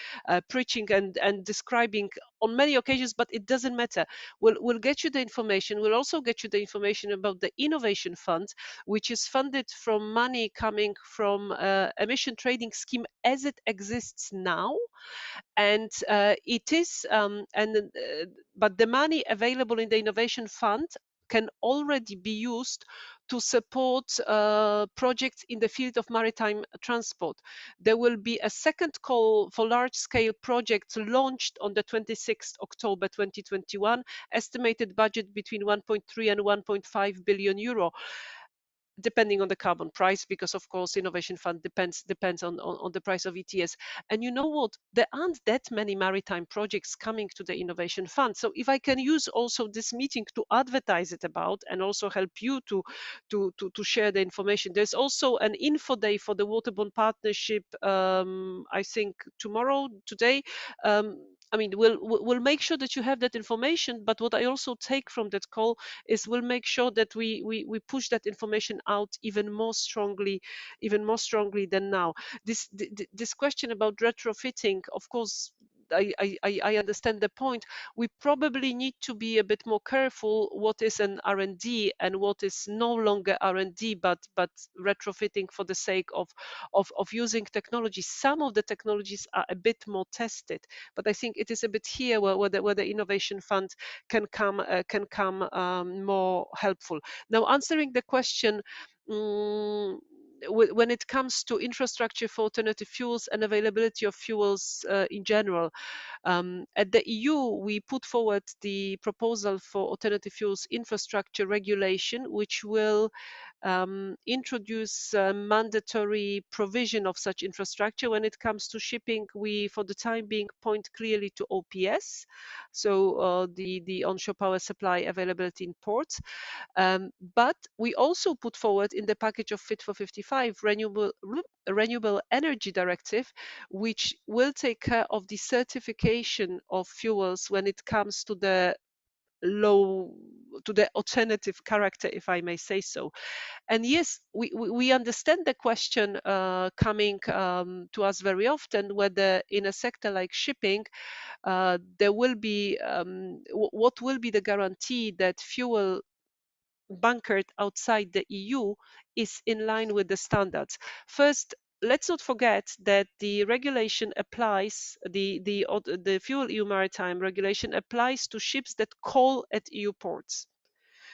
preaching and describing on many occasions. But it doesn't matter. We'll get you the information. We'll also get you the information about the Innovation Fund, which is funded from money coming from emission trading scheme as it exists now. And it is but the money available in the Innovation Fund can already be used to support projects in the field of maritime transport. There will be a second call for large-scale projects launched on the 26th October 2021, estimated budget between 1.3 and 1.5 billion euro. Depending on the carbon price, because of course Innovation Fund depends on the price of ETS. And you know what? There aren't that many maritime projects coming to the Innovation Fund. So if I can use also this meeting to advertise it about, and also help you to share the information. There's also an info day for the Waterborne partnership. I think today. I mean, we'll make sure that you have that information. But what I also take from that call is we'll make sure that we push that information out even more strongly than now. This question about retrofitting, of course, I understand the point. We probably need to be a bit more careful what is an R&D and what is no longer R&D, but retrofitting for the sake of using technology. Some of the technologies are a bit more tested, but I think it is a bit here where the Innovation Fund can come more helpful. Now, answering the question. When it comes to infrastructure for alternative fuels and availability of fuels in general, at the EU, we put forward the proposal for alternative fuels infrastructure regulation, which will introduce mandatory provision of such infrastructure. When it comes to shipping, we, for the time being, point clearly to OPS, so the onshore power supply availability in ports. But we also put forward in the package of Fit for 55 renewable energy directive, which will take care of the certification of fuels when it comes to the alternative character, if I may say so. And yes, we understand the question coming to us very often, whether in a sector like shipping, there will be what will be the guarantee that fuel bunkered outside the EU is in line with the standards. First, let's not forget that the regulation applies, the Fuel EU Maritime regulation applies to ships that call at EU ports.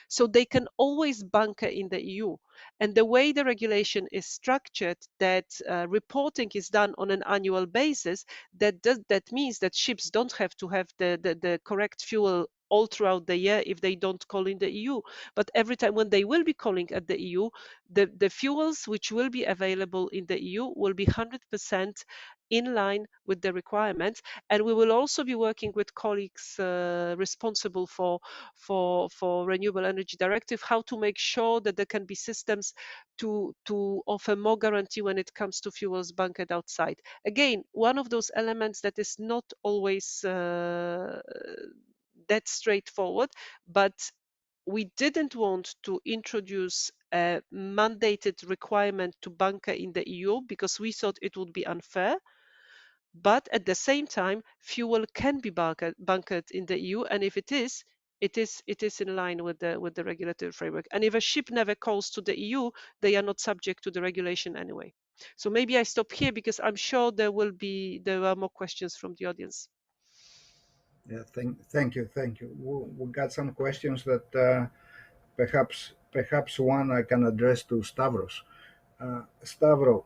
So they can always bunker in the EU. And the way the regulation is structured, that reporting is done on an annual basis, that means that ships don't have to have the correct fuel all throughout the year if they don't call in the EU. But every time when they will be calling at the EU, the fuels which will be available in the EU will be 100% in line with the requirements. And we will also be working with colleagues responsible for renewable energy directive, how to make sure that there can be systems to offer more guarantee when it comes to fuels bunkered outside. Again, one of those elements that is not always that straightforward, but we didn't want to introduce a mandated requirement to bunker in the EU because we thought it would be unfair. But at the same time, fuel can be bunkered in the EU, and if it is in line with the regulatory framework. And if a ship never calls to the EU, they are not subject to the regulation anyway. So maybe I stop here because I'm sure there are more questions from the audience. Yeah, thank you. We got some questions that perhaps one I can address to Stavros. Stavro,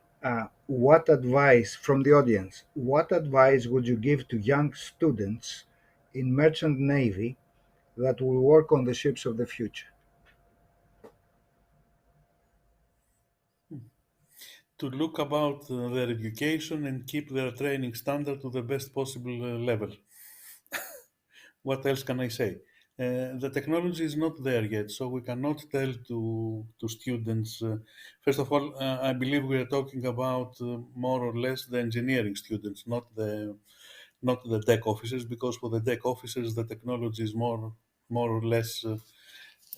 what advice from the audience? What advice would you give to young students in merchant navy that will work on the ships of the future? To look about their education and keep their training standard to the best possible level. What else can I say? The technology is not there yet, so we cannot tell to students. First of all, I believe we are talking about more or less the engineering students, not the deck officers, because for the deck officers the technology is more more or less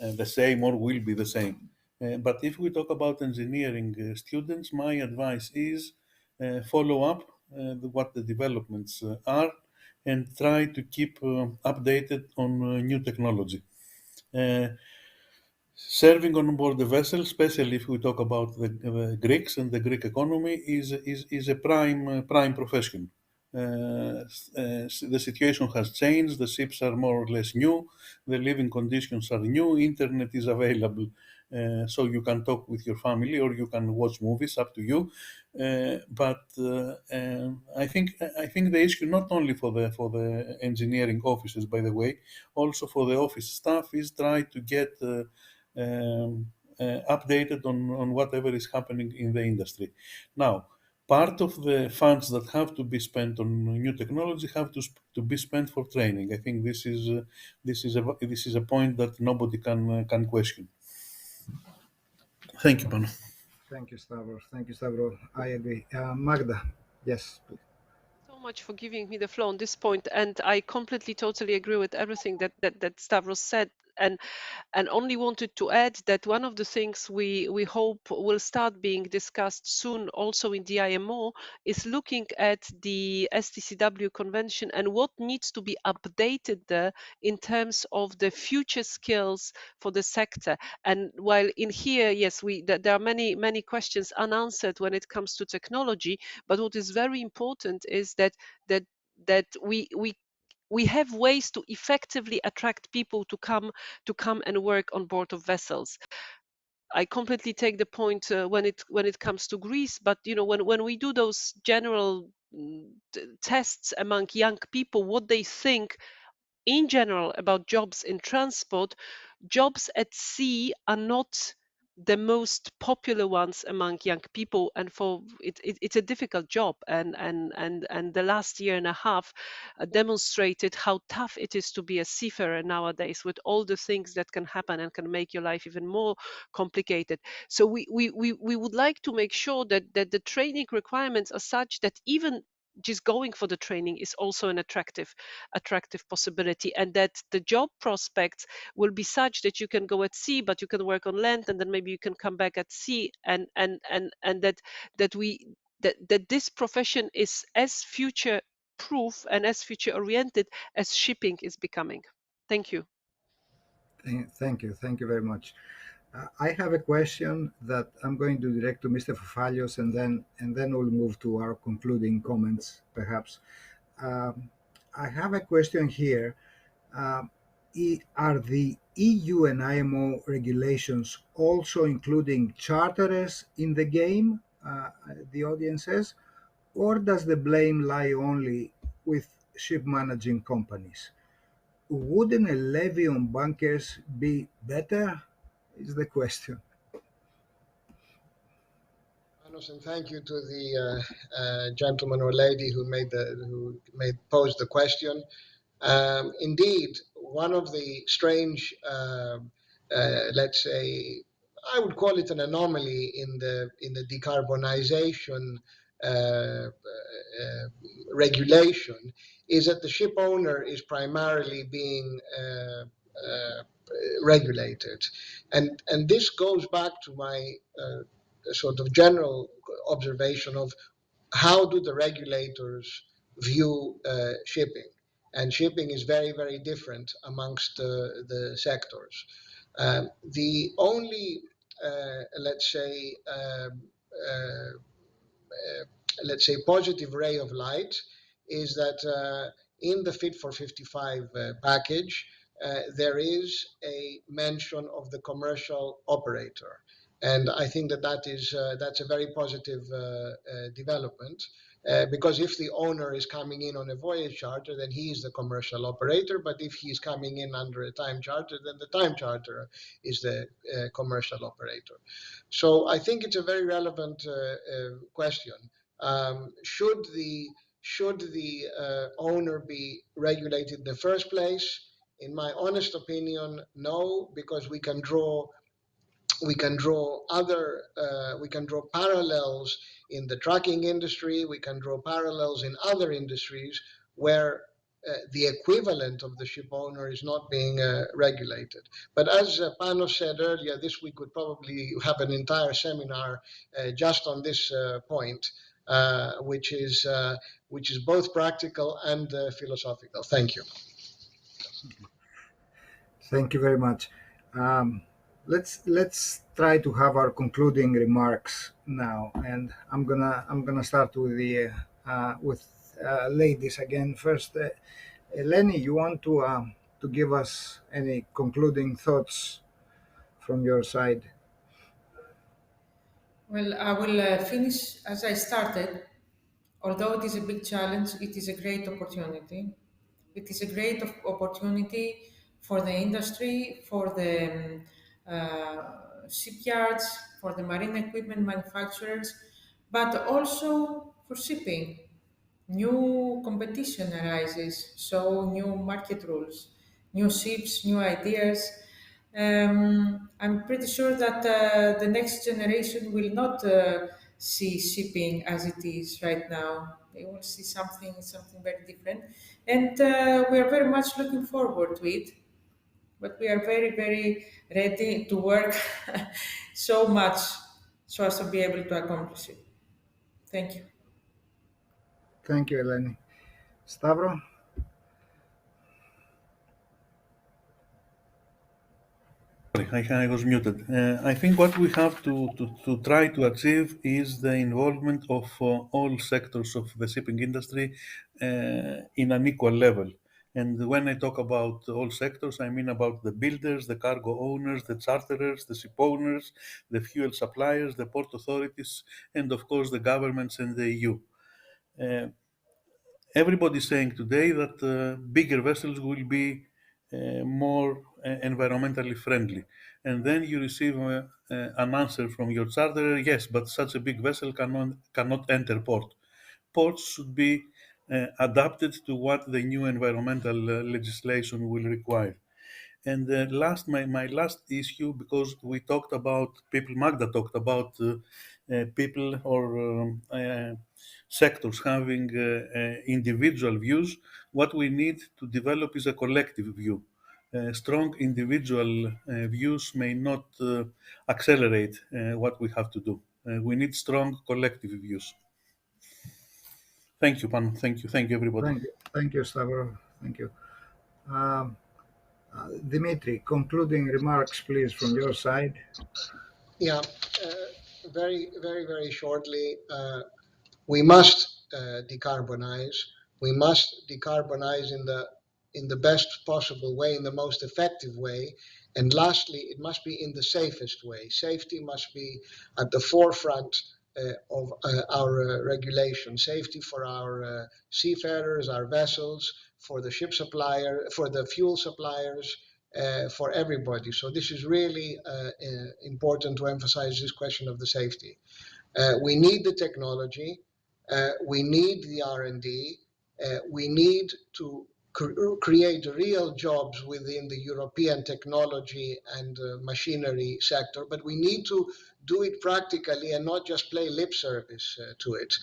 the same or will be the same. But if we talk about engineering students, my advice is follow up what the developments are and try to keep updated on new technology. Serving on board the vessel, especially if we talk about the Greeks and the Greek economy, is a prime profession. The situation has changed. The ships are more or less new. The living conditions are new. Internet is available, so you can talk with your family or you can watch movies. Up to you. But I think the issue not only for the engineering offices, by the way, also for the office staff, is try to get updated on whatever is happening in the industry. Now, part of the funds that have to be spent on new technology have to be spent for training. I think this is a point that nobody can question. Thank you, Pano. Thank you, Stavros. Thank you, Stavros. I agree. Magda, yes, please. So much for giving me the floor on this point, and I completely, totally agree with everything that Stavros said. And only wanted to add that one of the things we hope will start being discussed soon also in the IMO is looking at the STCW convention and what needs to be updated there in terms of the future skills for the sector. And while in here, yes, there are many questions unanswered when it comes to technology, but what is very important is that we have ways to effectively attract people to come and work on board of vessels. I completely take the point when it comes to Greece, but when we do those general tests among young people, what they think in general about jobs in transport, jobs at sea are not the most popular ones among young people, and it's a difficult job, and the last year and a half demonstrated how tough it is to be a seafarer nowadays, with all the things that can happen and can make your life even more complicated. So we would like to make sure that the training requirements are such that even just going for the training is also an attractive possibility, and that the job prospects will be such that you can go at sea, but you can work on land, and then maybe you can come back at sea, and that this profession is as future proof and as future oriented as shipping is becoming. Thank you. Thank you very much. I have a question that I'm going to direct to Mr. Fafalios, and then we'll move to our concluding comments, perhaps. I have a question here. Are the EU and IMO regulations also including charterers in the game, the audience says, or does the blame lie only with ship managing companies? Wouldn't a levy on bunkers be better, is the question. Panos, and thank you to the gentleman or lady who posed the question. Indeed, one of the strange, let's say, I would call it an anomaly in the decarbonization regulation, is that the ship owner is primarily being regulated, and this goes back to my sort of general observation of how do the regulators view shipping. And shipping is very, very different amongst the sectors. The only, let's say, positive ray of light is that in the Fit for 55 package, there is a mention of the commercial operator. And I think that's a very positive development. Because if the owner is coming in on a voyage charter, then he is the commercial operator. But if he's coming in under a time charter, then the time charter is the commercial operator. So I think it's a very relevant question. Should the owner be regulated in the first place? In my honest opinion, no, because we can draw parallels in the trucking industry. We can draw parallels in other industries where the equivalent of the ship owner is not being regulated. But as Pano said earlier, this week would probably have an entire seminar just on this point, which is both practical and philosophical. Thank you. Thank you very much. Let's try to have our concluding remarks now, and I'm gonna start with the ladies again. First, Eleni, you want to give us any concluding thoughts from your side? Well, I will finish as I started. Although it is a big challenge, it is a great opportunity. It is a great opportunity for the industry, for the shipyards, for the marine equipment manufacturers, but also for shipping. New competition arises, so new market rules, new ships, new ideas. I'm pretty sure that the next generation will not see shipping as it is right now. They will see something very different, and we are very much looking forward to it. But we are very, very ready to work so much so as to be able to accomplish it. Thank you. Thank you, Eleni. Stavro? I was muted. I think what we have to try to achieve is the involvement of all sectors of the shipping industry in an equal level. And when I talk about all sectors, I mean about the builders, the cargo owners, the charterers, the ship owners, the fuel suppliers, the port authorities, and of course the governments and the EU. Everybody's saying today that bigger vessels will be more environmentally friendly. And then you receive an answer from your charterer, yes, but such a big vessel cannot enter port. Ports should be adapted to what the new environmental legislation will require. And my last issue, because we talked about people, Magda talked about people or sectors having individual views. What we need to develop is a collective view. Strong individual views may not accelerate what we have to do. We need strong collective views. Thank you, Pan. Thank you, everybody. Thank you, Stavro. Thank you. Dimitri, concluding remarks, please, from your side. Yeah, very, very, very shortly. We must decarbonize. We must decarbonize in the best possible way, in the most effective way. And lastly, it must be in the safest way. Safety must be at the forefront of our regulation. Safety for our seafarers, our vessels, for the ship supplier, for the fuel suppliers, for everybody. So this is really important to emphasize this question of the safety. We need the technology. We need the R&D. We need to create real jobs within the European technology and machinery sector, but we need to do it practically and not just play lip service to it.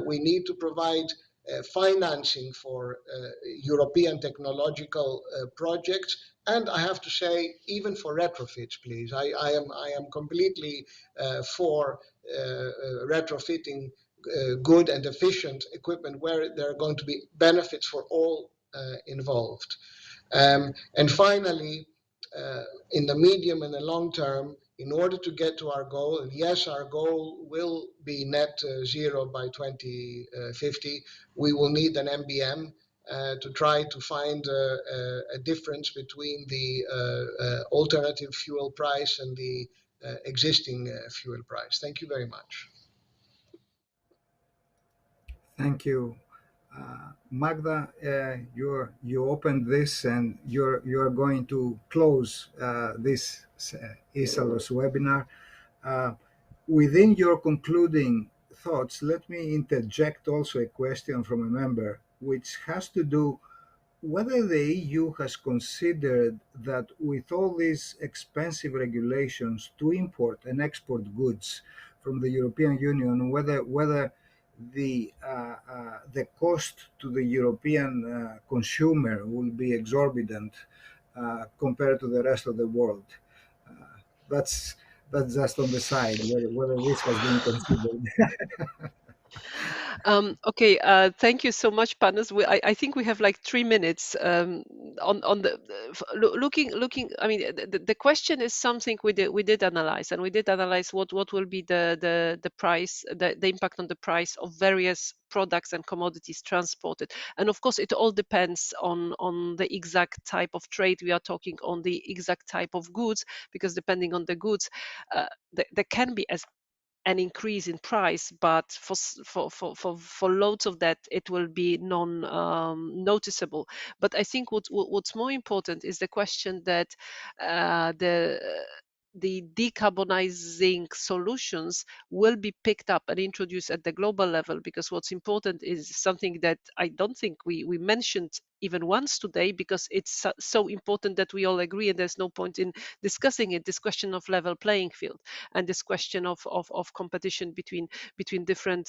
We need to provide financing for European technological projects, and I have to say, even for retrofits, please. I am completely for retrofitting good and efficient equipment where there are going to be benefits for all involved. And finally, in the medium and the long term, in order to get to our goal, and yes, our goal will be net zero by 2050, we will need an MBM to try to find a difference between the alternative fuel price and the existing fuel price. Thank you very much. Thank you. Magda, you opened this and you're going to close this ISALOS webinar. Within your concluding thoughts, let me interject also a question from a member, which has to do whether the EU has considered that with all these expensive regulations to import and export goods from the European Union, whether the cost to the European consumer will be exorbitant compared to the rest of the world. That's just on the side, whether this has been considered. Okay, thank you so much, Panos. I think we have like 3 minutes on the looking. I mean, the question is something we did analyze, and we did analyze what will be the price, the impact on the price of various products and commodities transported. And of course, it all depends on the exact type of trade we are talking, on the exact type of goods, because depending on the goods, there can be an increase in price, but for loads of that it will be noticeable. But I think what's more important is the question that the decarbonizing solutions will be picked up and introduced at the global level, because what's important is something that I don't think we mentioned even once today, because it's so important that we all agree, and there's no point in discussing it, this question of level playing field, and this question of competition between different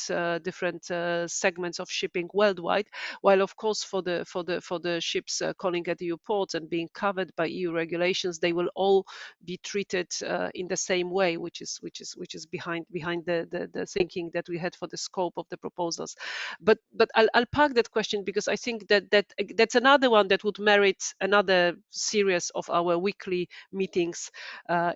segments of shipping worldwide. While of course for the ships calling at EU ports and being covered by EU regulations, they will all be treated in the same way, which is behind the thinking that we had for the scope of the proposals. But I'll park that question, because I think that's another one that would merit another series of our weekly meetings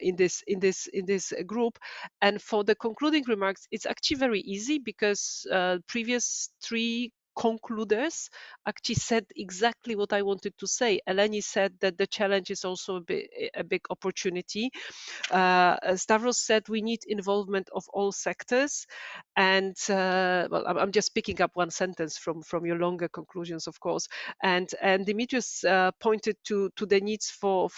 in this group. And for the concluding remarks, it's actually very easy, because previous 3 concluders actually said exactly what I wanted to say. Eleni said that the challenge is also a big opportunity. Stavros said we need involvement of all sectors, and well, I'm just picking up one sentence from your longer conclusions, of course. And Δημήτριος pointed to the needs for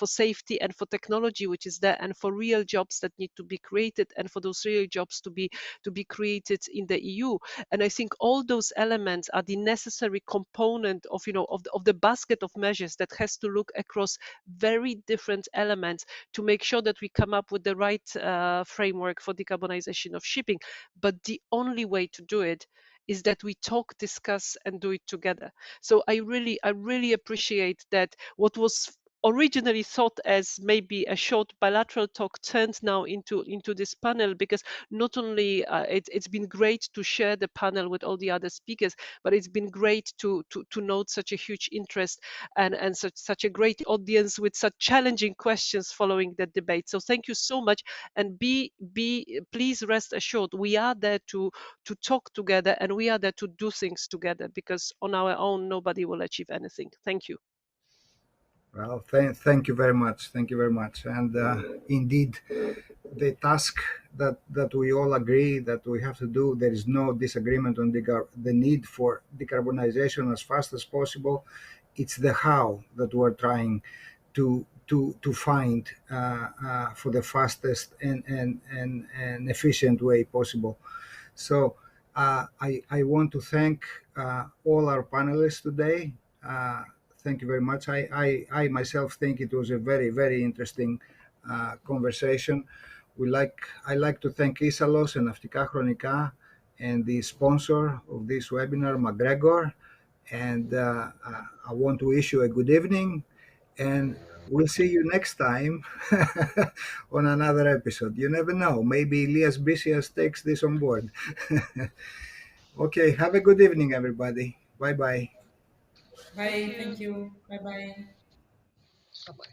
safety and for technology, which is there, and for real jobs that need to be created, and for those real jobs to be created in the EU. And I think all those elements are the necessary component of the basket of measures that has to look across very different elements to make sure that we come up with the right framework for decarbonization of shipping. But the only way to do it is that we talk, discuss, and do it together. So I really appreciate that what was originally thought as maybe a short bilateral talk turned now into this panel, because not only it's been great to share the panel with all the other speakers, but it's been great to note such a huge interest and such a great audience with such challenging questions following that debate. So thank you so much, and please rest assured we are there to talk together, and we are there to do things together, because on our own nobody will achieve anything. Thank you. Well, thank you very much. Thank you very much. And indeed, the task that we all agree that we have to do, there is no disagreement on the need for decarbonization as fast as possible. It's the how that we're trying to find for the fastest and efficient way possible. So I want to thank all our panelists today. Thank you very much. I myself think it was a very, very interesting conversation. I like to thank Isalos and Ναυτικά Χρονικά and the sponsor of this webinar, McGregor. And I want to wish you a good evening, and we'll see you next time on another episode. You never know. Maybe Elias Bisias takes this on board. Okay, have a good evening, everybody. Bye-bye. Bye. Thank you. Bye-bye. Bye-bye.